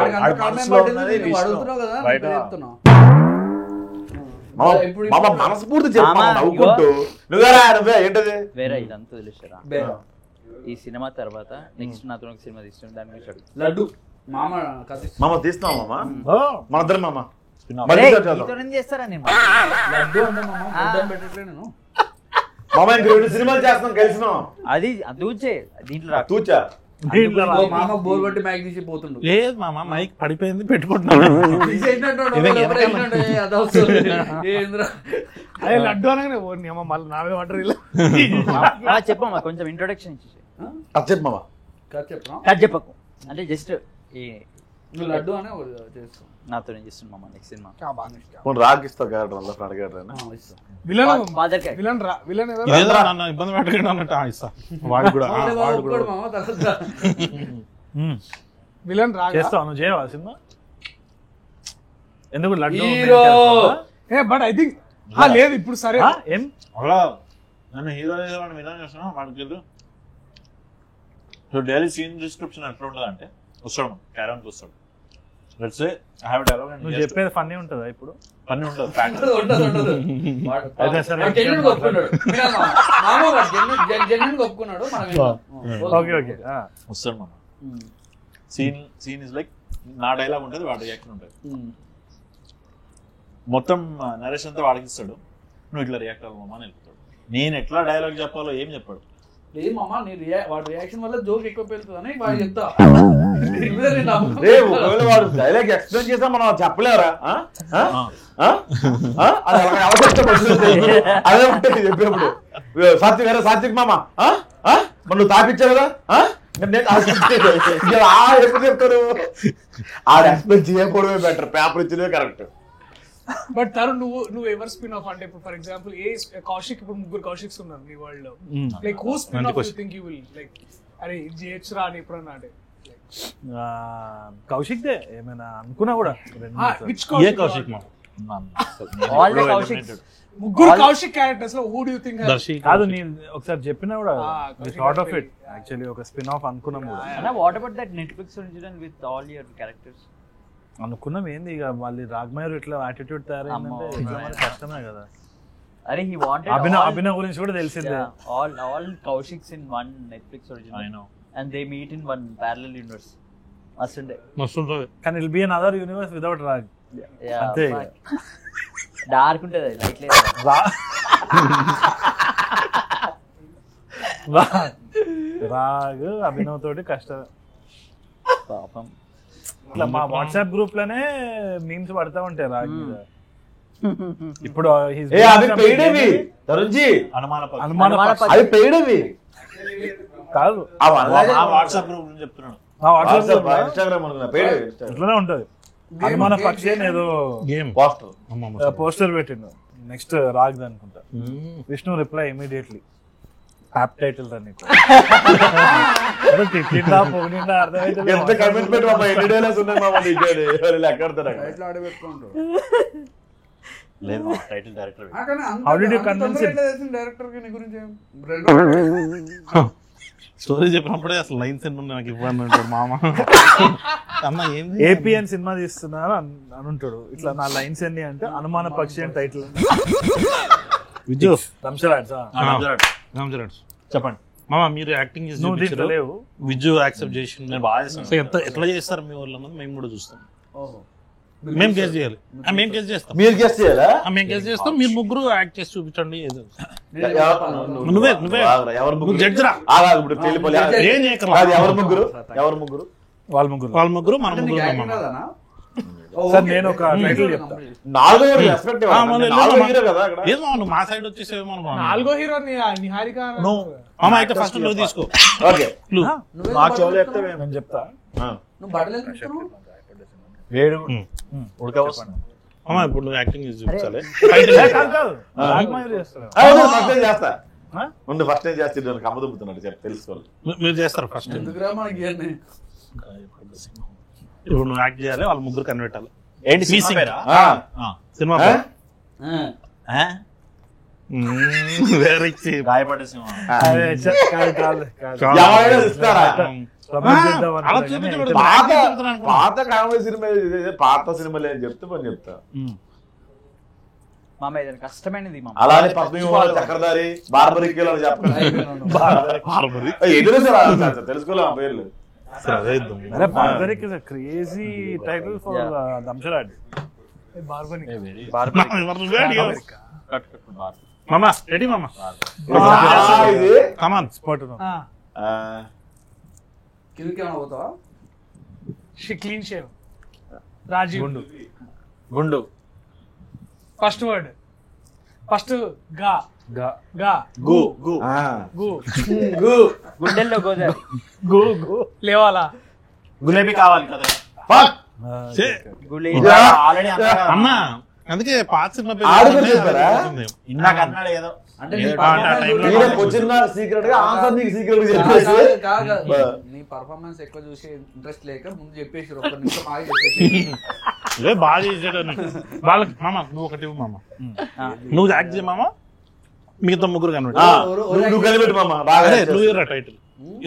మనస్ఫూర్తి చెప్పుకుంటూ నువ్వే ఏంటది వేరే ఇదంతా తెలుస్తారా. ఈ సినిమా తర్వాత నెక్స్ట్ నాతో ఒక సినిమా తీస్తున్నాడు, దాని గురించి అడుగు. లడ్డు మామ తీస్తాం మామ, మన ఇద్దరు మామ చేస్తారా నేను లడ్డు అంటే మామ పెట్టట్లే నేను మామ. ఇంక 2 సినిమాలు చేస్తాం కలిసినాం, అది తూచే దీంట్లో తూచా మామ బోర్ బట్టి మ్యాగ్ తీసి పోతుండు. లేదు మామ, మైక్ పడిపోయింది పెట్టుకుంటున్నాను. అదే లడ్డు అనగానే మళ్ళీ నా మీద వాటర్ చెప్పమ్మా, కొంచెం ఇంట్రొడక్షన్ ఇచ్చేసి చెప్పమ్మా. చెప్పకు అంటే జస్ట్ లడ్డు అనే చేస్తాం నాతో చేస్తున్నాం నెక్స్ట్ సినిమా. రాగిస్తావు క్యారెక్టర్ ఇబ్బంది పెట్టకుండా అన్నట్టు ఇస్తా. వాడు కూడా విలన్ చేస్తావు, నువ్వు చేయవా సినిమా? ఎందుకు లడ్డు? బట్ ఐ థింక్ లేదు ఇప్పుడు సరే ఏం నన్ను హీరో విధానం చేస్తున్నా వాడికి. సో డైలీ సీన్ డిస్క్రిప్షన్ ఎట్లా ఉంటుంది అంటే వస్తాడు క్యారన్కి వస్తాడు, let's say I have dialogue. నువ్వు చెప్పేది ఫన్నీ ఉంటుందా? ఇప్పుడు ఫన్నీ ఉంటుంది. వస్తాడు మామ. సీన్ ఇస్ లైక్ నా డైలాగ్ ఉంటుంది, వాడి రియాక్షన్ ఉంటుంది. మొత్తం నరేష్ అంతా వాడికి ఇస్తాడు, నువ్వు ఇట్లా రియాక్ట్ అవ్వమా అని వెళ్ళిపోతాడు. నేను ఎట్లా డైలాగ్ చెప్పాలో ఏం చెప్పాడు. మామ వాడి రియాక్షన్ వల్ల జోక్ ఎక్కువ పెరుగుతుందని వాడు చెప్తా. వాడు డైలాగ్ ఎక్స్ప్లెయిన్ చేసా మనం చెప్పలేరా అదే ఉంటుంది చెప్పేప్పుడు. సాత్విక్ మామ నువ్వు తాపించావు కదా ఎప్పుడు చెప్తారు. ఆడ ఎక్స్ప్లెయిన్ చేయకపోవడమే బెటర్, పేపర్ ఇచ్చినవే కరెక్ట్. బట్ తరుణ్ నువ్వు ఎవరు స్పిన్ ఆఫ్ అంటే ఇప్పుడు ఫర్ ఎగ్జాంపుల్ కౌశిక్ ఇప్పుడు 3 కౌశిక్స్ ఉన్నారు నీ వరల్డ్ లో like who spin off you think you will like అరే ఇది చేయొచ్చురా అని ఎప్పుడన్నా అంటే కౌశిక్ దే ఏమైనా అనుకున్నా కూడా విచ్ ఏ కౌశిక్ మా all the Kaushik 3 Kaushik characters లో who do you think Darshi కాదు నేను ఒకసారి చెప్పినా కూడా థాట్ ఆఫ్ ఇట్ యాక్చువల్లీ ఒక స్పిన్ ఆఫ్ అనుకున్నాం కూడా అన్న what about that Netflix original with all your characters అనుకున్నాం ఏంది ఇక మళ్ళీ రాగ్మయూర్ ఇట్లా యాటిట్యూడ్ తయారైందంటే నిజంగా కష్టమే కదా. అరే హీ వాంటెడ్ అభినవ్ గురించి కూడా తెలిసిందే. All Kaushiks in one Netflix original I know and they meet in one parallel universe మస్తుంటది కానీ it will be another universe without Raag. అంతే డార్క్ ఉంటది లైట్ లేదు రాగ్ అభినవ్ తోటి కష్టం పాపం. ఇట్లా మా వాట్సాప్ గ్రూప్ లోనే మీమ్స్ పడతా ఉంటాయి రాగ్ మీద. ఇప్పుడు కాదు వాట్సాప్ గ్రూప్ చెప్తున్నాను ఇట్లానే ఉంటది. అనుమాన పక్షి ఏదో పోస్టర్ పెట్టిండు నెక్స్ట్ రాగ్ అనుకుంటా. Vishnu reply immediately app title దాన్ని తిట్టిందా పొగిడిందా అర్థమైతే title director how did you convince director కి నీ గురించి స్టోరీ చెప్పినప్పుడే అసలు లైన్స్ ఎన్ని ఉన్నాయి నాకు ఇవ్వండి అంటాడు మామ. అన్న ఏంది ఏపీఎన్ సినిమా తీస్తున్నారు అని ఉంటాడు. ఇట్లా నా లైన్స్ ఎన్ని అంటే అనుమాన పక్షి అని టైటిల్. విజయ్ రంశరాజ్ చెప్పండి మామ. మీరు యాక్టింగ్ చేసి లేవు విజు యాక్సెప్ట్ చేసి నేను బాగా చేస్తాను. ఎట్లా చేస్తారు మీ వాళ్ళు అన్నది మేము కూడా చూస్తాం. మేము గెస్ చేయాలి. మేము గెస్ చేస్తాం. మీరు గెస్ చేయాలా? మేము గెస్ చేస్తాం. మీరు ముగ్గురు యాక్ట్ చేసి చూపించండి. ఏదో నువ్వే జడ్జ్ రా. ఏం చేయకరా. ఎవరు ముగ్గురు వాళ్ళ ముగ్గురు మన ముగ్గురు. సార్ నేను ఒక టైటిల్ చెప్తా. నువ్వు మా సైడ్ వచ్చేసేమో నాలుగో హీరో నిహారిక మామ. అయితే ఫస్ట్ నువ్వు తీసుకో. నేను చెప్తా. నువ్వు బట్టలు మామ ఇప్పుడు నువ్వు యాక్టింగ్ చేసి చూపించాలి. చేస్తా ముందు ఫస్ట్ ఏం చేస్తాడు కమ్మదుబ్బుతున్నాడు చెప్పి తెలుసుకోవాలి. మీరు చేస్తారు ఫస్ట్. ఇప్పుడు నువ్వు యాక్ట్ చేయాలి. వాళ్ళ ముగ్గురు కనిపెట్టాలి. ఏంటి సినిమా వేరే గాయపడే సినిమా పాత కామెడీ సినిమా పాత సినిమాలే అని చెప్తే పని చెప్తా. మామ ఏదైనా కష్టమైనది మామ. అలానే చక్రధారి బార్బరికి తెలుసుకోలే ఆ పేర్లు. Barbarik is a crazy title for Damsharaj. మామా రెడీ మామా. Come on spot. పోతావా? Clean shave. రాజీవ్ గుండు. ఫస్ట్ వర్డ్ ఫస్ట్ గా గా గా గు గు గు గుండెల్లో గోదావరి. గు గు లేవాలా? గులేబీ కావాలి కదా అన్నా. అందుకే పాత సినిమా ఇందాక అన్నాడు ఏదో అంటే నీ పర్ఫార్మెన్స్ ఎక్కువ చూసే ఇంట్రెస్ట్ లేక ముందు చెప్పేసి ఒక్క నిమిషం ఆగి చెప్పేసి బాగా చేసాడు. వాళ్ళకి మామ నువ్వు ఒకటి మామ. నువ్వు యాక్ట్ చేయ మామ. మిగతా ముగ్గురు కనిపెట్టు. నువ్వు టైటిల్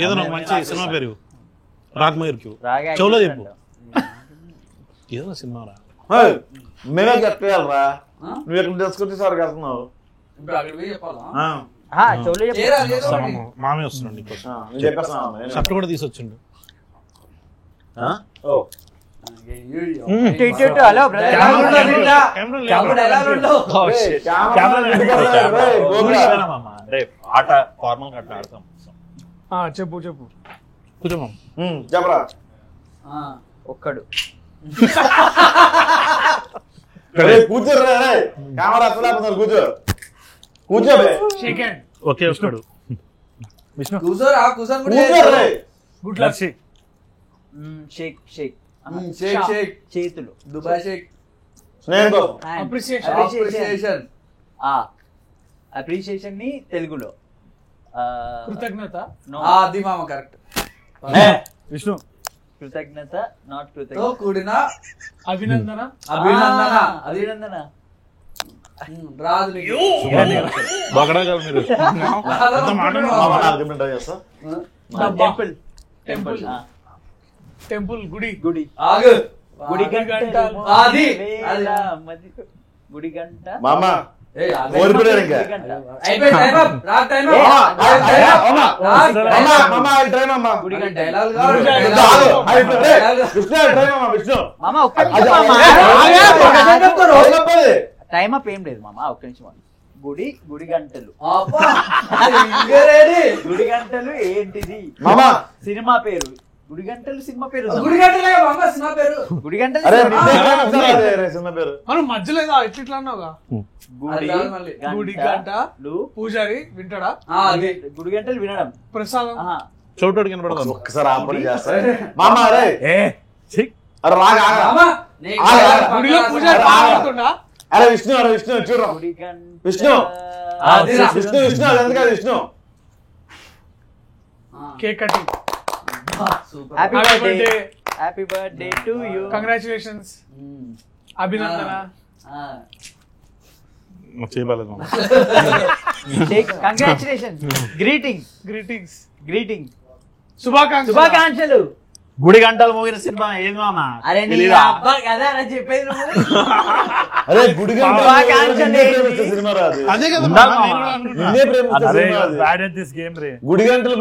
ఏదో మంచి సినిమా పేరు. రాగ్మయూర్కి చెవులో చెప్పు. ఏదో సినిమా రా. మేమే చెప్పేయాలరా. నువ్వు ఎక్కడ తెలుసుకుంటే సార్ కడుతున్నావు. మామే వస్తున్నాడు. షర్ట్ కూడా తీసుకొచ్చిండు. హలో ఆట ఫార్మల్ కట్ట ఆడతాం. చెప్పు చెప్పు కూర్చోమా. చెప్పరా. ఒక్కడు కూర్చోరా. కెమెరా కూర్చో కూర్చో. ఓకే వస్తాడు. విష్ణు కూర్చోరా. కూర్చొని గుడ్ లక్. షేక్ షేక్ షేక్ షేక్ చేతులు దుబాయ్ షేక్ అప్రిషియేషన్ అప్రిషియేషన్ ని తెలుగులో కృతజ్ఞత. అది మామ కరెక్ట్. విష్ణు కృతజ్ఞత నాట్ తో కృతజ్ఞత కూడిన అభినందన. అభినందన రాదు నీకు. బగడా గారు మీరు టెంపుల్ టెంపుల్ టెంపుల్ గుడి. గుడి ఆగు. గుడి గంట అది గుడి గంట మామ ఏయ్, ఆగు. ఓడిపోయారు ఇంకా. గుడి గంట అయిపోయి time up. Rock time up. గుడి గంట డైలాగ్ కాదు. విష్ణు మామ ఒక్క టైం అప్ ఏం లేదు మామ, ఒక్క నిమిషం. గుడి గంటలు అబ్బా, ఇంకా ready. గుడి గంటలు ఏంటిది మామ సినిమా పేరు. గుడి గంటలు సినిమా పేరు. గుడి గంటలే మామ సినిమా పేరు. గుడి గంటలు అరే సినిమా పేరు మనం మధ్యలో ఏదో ఇట్లా అన్నావుగా. గుడి మళ్ళీ. గుడి గంటలు పూజారి వింటాడా? అది గుడి గంటలు వినడం. ప్రసాదం. చోటు కనబడతాను. ఒక్కసారి ఆపడి చేస్తా మామ. అరే అరే మామ, నీకు గుడిలో పూజారి పాడుతుండా? అరే విష్ణు చూడరా గుడి గంట విష్ణు విష్ణు అదంతా Vishnu. Cake cutting. Happy Happy birthday birthday. Happy birthday to you. Congratulations. అభినందన. చేయలేదు కంగ్రాచులేషన్స్. గ్రీటింగ్స్. శుభాకాంక్షలు. గుడి గంటలు మోగిన సినిమా ఏది మామ? అరే నీ అబ్బా కదా అని చెప్పేది నువ్వు. అరే గుడి సినిమా రాదు. అదే కదా నిన్నే ప్రేమించే సినిమా అది. బ్యాడ్ ఎట్ దిస్ గేమ్ రే. గుడి గంటలు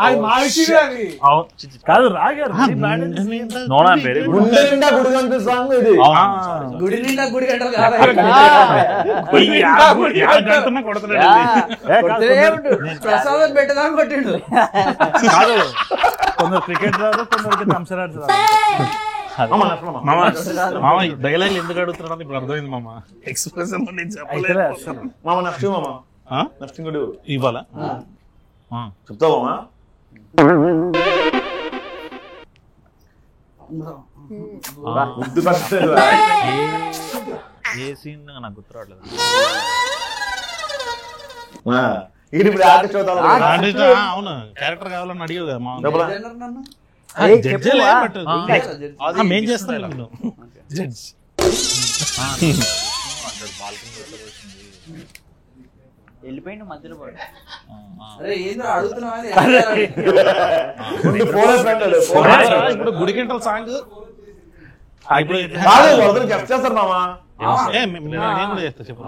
అది మా విషయం అది. కాదు రాగారు నోనా వెరీ గుడ్. గుండె నిండా గుడి గంటల సాంగ్ ఇది. గుడి నిండా గుడి గంటలు కాదు. ప్రసాదం పెట్టదా కొట్టిండు. కాదు కొందరు క్రికెట్ రాదు, కొందరికి థమ్సరాడ్స్ రాదు. మామ డైలాగ్ ఎందుకు అడుగుతున్నాడు ఇప్పుడు అర్థమైంది మామ. ఎక్స్ప్రెషన్ అయితే అసలు మామ నెక్స్ట్ మామ నెక్స్ట్ ఇంకోటి ఇవ్వాలా? చెప్తావా మామ? ముద్దు పట్టలేదు. ఏ సీన్ నాకు గుర్తురావట్లేదు. ఇది ఇప్పుడు ఆర్టిస్ట్ అవుతాను. అవును క్యారెక్టర్ కావాలని అడిగావు కదా మా జనరల్ నన్ను. జడ్జే బట్ మేం చేస్తాం జడ్జ్. వెళ్ళిపోయిండు మధ్యలో పడు. అరే ఏందో అడుగుతున్నావా అని. ఇప్పుడు గుడి గంటల సాంగ్ ఇప్పుడు చెప్ చేస్తారు మామ. నేను కూడా చేస్తా చెప్పు.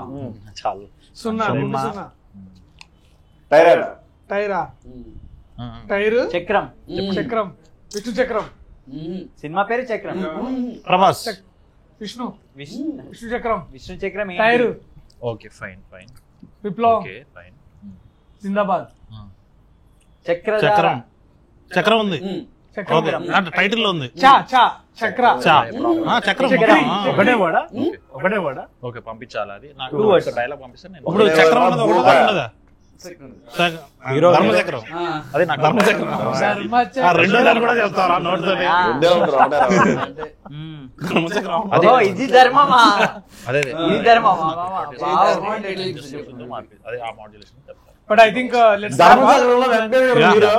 చాలు. 0 టైరాయిడ్ టైరా. టైరు. చక్రం. చక్రం. విష్ణు చక్రం. సినిమా పేరు చక్రం. ప్రభాస్. విష్ణు విష్ణు చక్రం. విష్ణు చక్రం. టైరు. Okay fine. విప్లవం. Okay fine. జిందాబాద్. చక్రం. చక్రం ఉంది. చక్రం. టైటిల్ లో ఉంది. చక్ర. చక్రం. ఒకటే వాడా ఓకే పంపించాలా? అది నాకు 2 words. డైలాగ్ పంపిస్తే నేను ఇప్పుడు చక్రం అనేది ఒకటి ఉండదా? ధర్మచక్రం. అదే నాకు ధర్మచక్రం. రెండో దాన్ని కూడా చెప్తారా నోట్ తోటి? ధర్మచక్రం. ఇది ధర్మమా? అదే ఇది ధర్మమా? అదే ఆ మాడ్యులేషన్ చెప్తాను. బట్ ఐ థింక్ లెట్స్ ధర్మచక్రంలో Venkaiah garu hero.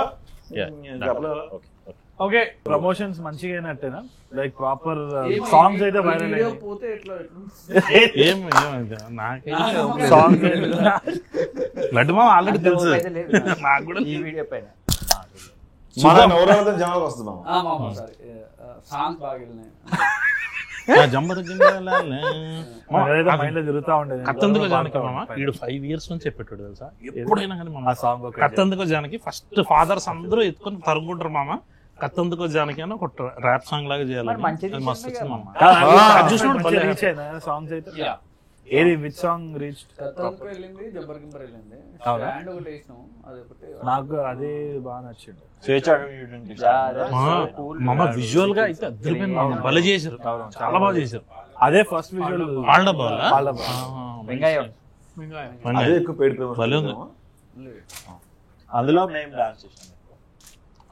Okay. Promotions మంచిగా అయినట్టేనా? లైక్ ప్రాపర్ సాంగ్స్ అయితే వైరల్ వీడియో అయ్యాయి. పోతే ఎట్లా నాకేం సాంగ్స్ లడ్డు మామ ఆల్రెడీ తెలుసు నాకు కూడా. ఈ వీడియో పైన మన నవరాత్రి జనాలకు వస్తుంది మామ. మామ సారీ సాంగ్ బాగా వెళ్ళినాయి. జంబర్ మైండ్ లో తిరుగుతా ఉండేది. కత్తందుకో జానకి మామ వీడు 5 years నుంచి చెప్పేటాడు తెలుసా. ఎప్పుడైనా కానీ మామ ఆ సాంగ్ కత్తందుకో జానకి ఫస్ట్ ఫాదర్స్ అందరూ ఎత్తుకొని తరుగుంటారు మామ. కత్తందుకో జానకి అని ఒక ర్యాప్ సాంగ్ లాగా చేయాలి. మంచిది అది మస్తు వచ్చింది మామ. రీచ్ అయినా సాంగ్స్ అయితే. ఏది విచ్ సాంగ్ రీచ్? కత్తంకు వెళ్ళింది, జబ్బర్ గింబర్ వెళ్ళింది. అవునా? బ్యాండ్ ఒకటి వేసినాం, అది ఒకటి. నాకు అది బాగా నచ్చింది. మామ విజువల్ గా అయితే అద్దరిపోయింది మామ. భలే చేశారు, చాలా బాగా చేశారు. అదే ఫస్ట్ విజువల్. అదే ఎక్కువ పెయిడ్ ప్రమోషన్. భలే ఉంది. అందులో మేము డాన్స్ చేసాం.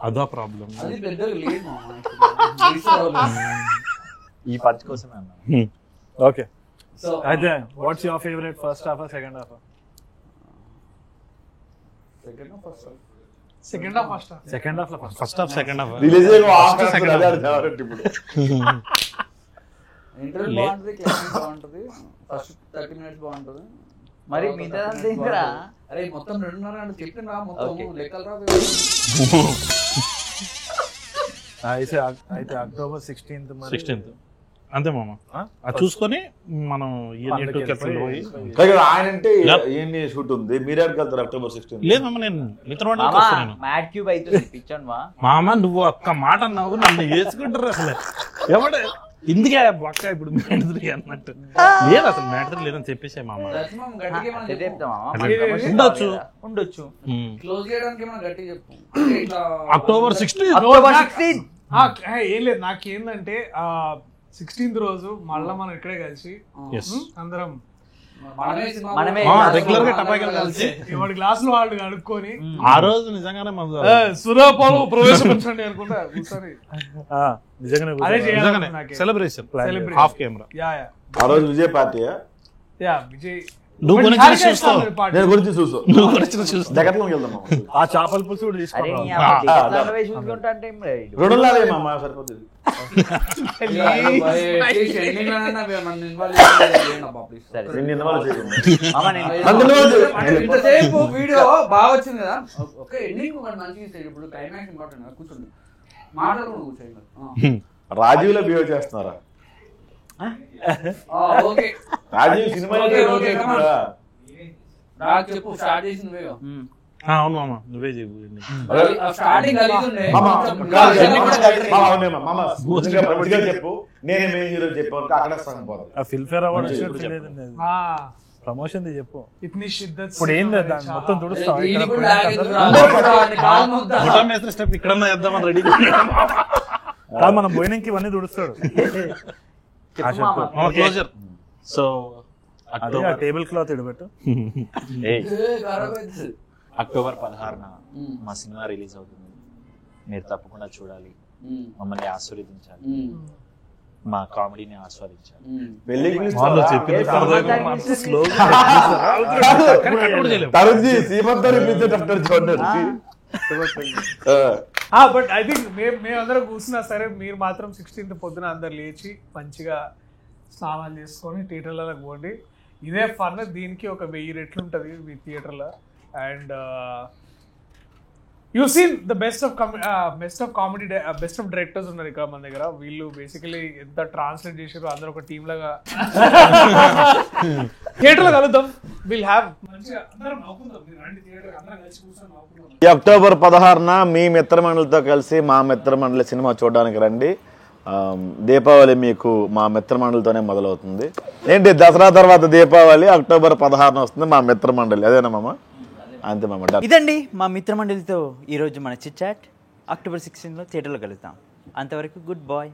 అదా ప్రాబ్లం. అది పెద్దగా లేదు మామ. ఈ పంచ్ కోసమే అన్నా. ఓకే సో అయితే what's your favourite first half second half? Second half first half second half లో first half second half release ఇప్పుడు ఇంటర్వ్యూ బాగుంటుంది, క్లైమాక్స్ బాగుంటుంది, ఫస్ట్ 30 minutes బాగుంటుంది. మరి మిగతా ఏంటరా? అరే మొత్తం 2.5 గంటలు చెప్తున్నా మొత్తం Okay. లెక్కలు రా. అయితే అక్టోబర్ 16th 16th అంతే మామ. అది చూసుకొని మనం పోయి ఆయన అంటే ఏంటి షూట్ ఉంది, మీరేడికి వెళ్తారు అక్టోబర్ 16? లేదు మామ, నేను మిత్రం మ్యాట్ క్యూబ్ అవుతుంది పిచ్చాను మా. మామ నువ్వు ఒక్క మాట అన్నావు, నన్ను వేసుకుంటారు అసలు. ఎవడ ఇందుకే బొక్క ఇప్పుడు మ్యాటర్ అన్నట్టు లేదు, అసలు మ్యాటర్ లేదని చెప్పేసే మామ. దర్శనం గట్టిగా ఏమన్నా చెప్పు. చెప్తామా? ఉండొచ్చు. ఉండొచ్చు. క్లోజ్ చేయడానికి ఏమన్నా గట్టిగా చెప్పు. అంటే ఇట్లా అక్టోబర్ 16. అక్టోబర్ 16. ఏం లేదు, నాకేందంటే 16th రోజు మళ్ళా మనం ఇక్కడే కలిసి అందరం మనమే రెగ్యులర్ గా టపాకాయలు కలిసి ఎవరి గ్లాసులు వాళ్ళు కడుక్కొని ఆ రోజు నిజంగానే సురాపాలు ప్రవేశపెట్టండి అనుకుంటా కూర్చొని అదే నిజంగానే చేయాలి. Celebration Celebration. Half camera. ఆ రోజు విజయ్ పార్టీయా? విజయ్ నువ్వు గురించి చూస్తావు, నేను గురించి చూసు నువ్వు గురించి చూస్తావు. దగ్గరలోకి వెళ్దాం. ఆ చేపల పులుసు కూడా అరే తీసుకోవాలి. నీ అమ్మ టికెట్లలో వేసి చూసుకుంటా అంటే ఏం లేదు. రెండు లాగే మామ సరిపోతుంది. సరే నిన్ను ఇన్వాల్వ్ చేయకుండా. మామ నేను నన్ను ఇన్వాల్వ్ చేయకు. ఇంతసేపు వీడియో బాగా వచ్చింది కదా, ఒక ఎండింగ్ ఒకటి మంచిగా ఇస్తాడు. ఇప్పుడు క్లైమాక్స్ ఇంపార్టెంట్ కదా, కూర్చోండి మాట్లాడుకుంటూ కూర్చోండి. రాజీవ్ లో బిహేవ్ చేస్తున్నారా? ఓకే రాజీవ్ సినిమా నాకు చెప్పు, స్టార్ట్ చేసి నువ్వే. అవును మామ, నువ్వే చెప్పు. స్టార్టింగ్ కలిగి ఉండే చెప్పు, నేనే మెయిన్ హీరో చెప్పాను అక్కడ సగం పోతాం. ఆ ఫిల్ఫేర్ అవార్డ్ వచ్చినట్టు లేదండి అది. ప్రమోషన్ చెప్పు. ఇప్పుడు ఏంది దాన్ని మొత్తం తుడుస్తాం స్టెప్ ఇక్కడ చేద్దామని రెడీ. కాదు మనం పోయినాకి ఇవన్నీ తుడుస్తాడు. క్లోజర్. సో టేబుల్ క్లాత్ ఇడబెట్టు. అక్టోబర్ 16న మా సినిమా రిలీజ్ అవుతుంది. మీరు తప్పకుండా చూడాలి, మమ్మల్ని ఆస్వాదించాలి, మా కామెడీని ఆస్వాదించాలి. బట్ ఐ థింక్ మేమందరం కూర్చున్నా సరే, మీరు మాత్రం 16th పొద్దున అందరు లేచి మంచిగా స్నానాలు చేసుకొని థియేటర్లకు పోండి. ఇదే ఫన్. దీనికి ఒక 1000 రెట్లు ఉంటుంది మీ థియేటర్లో. And you seen the best of comedy best of directors ఉన్నారు ఇక్కడ మన దగ్గర. వీళ్ళు బేసికలీ ఎంత ట్రాన్స్లేట్ చేసారో అందరూ ఒక టీమ్ లాగా థియేటర్లో కలుద్దాం. విల్ హ్యావ్ మంచిగా అందరం నవ్వుకుందాం. మీరు రండి థియేటర్, అందరం కలిసి కూర్చొని నవ్వుకుందాం. ఈ అక్టోబర్ 16న మీ మిత్రమండలితో కలిసి మా మిత్రమండలి సినిమా చూడడానికి రండి. దీపావళి మీకు మా మిత్రమండలితోనే మొదలవుతుంది. ఏంటి దసరా తర్వాత దీపావళి అక్టోబర్ 16న వస్తుంది మా మిత్రమండలి. అదేనా మామ? అంతే మామ. ఇదండి మా మిత్రమండలితో ఈరోజు మన చిట్ చాట్. అక్టోబర్ 16లో థియేటర్లో కలుద్దాం. అంతవరకు గుడ్ బాయ్.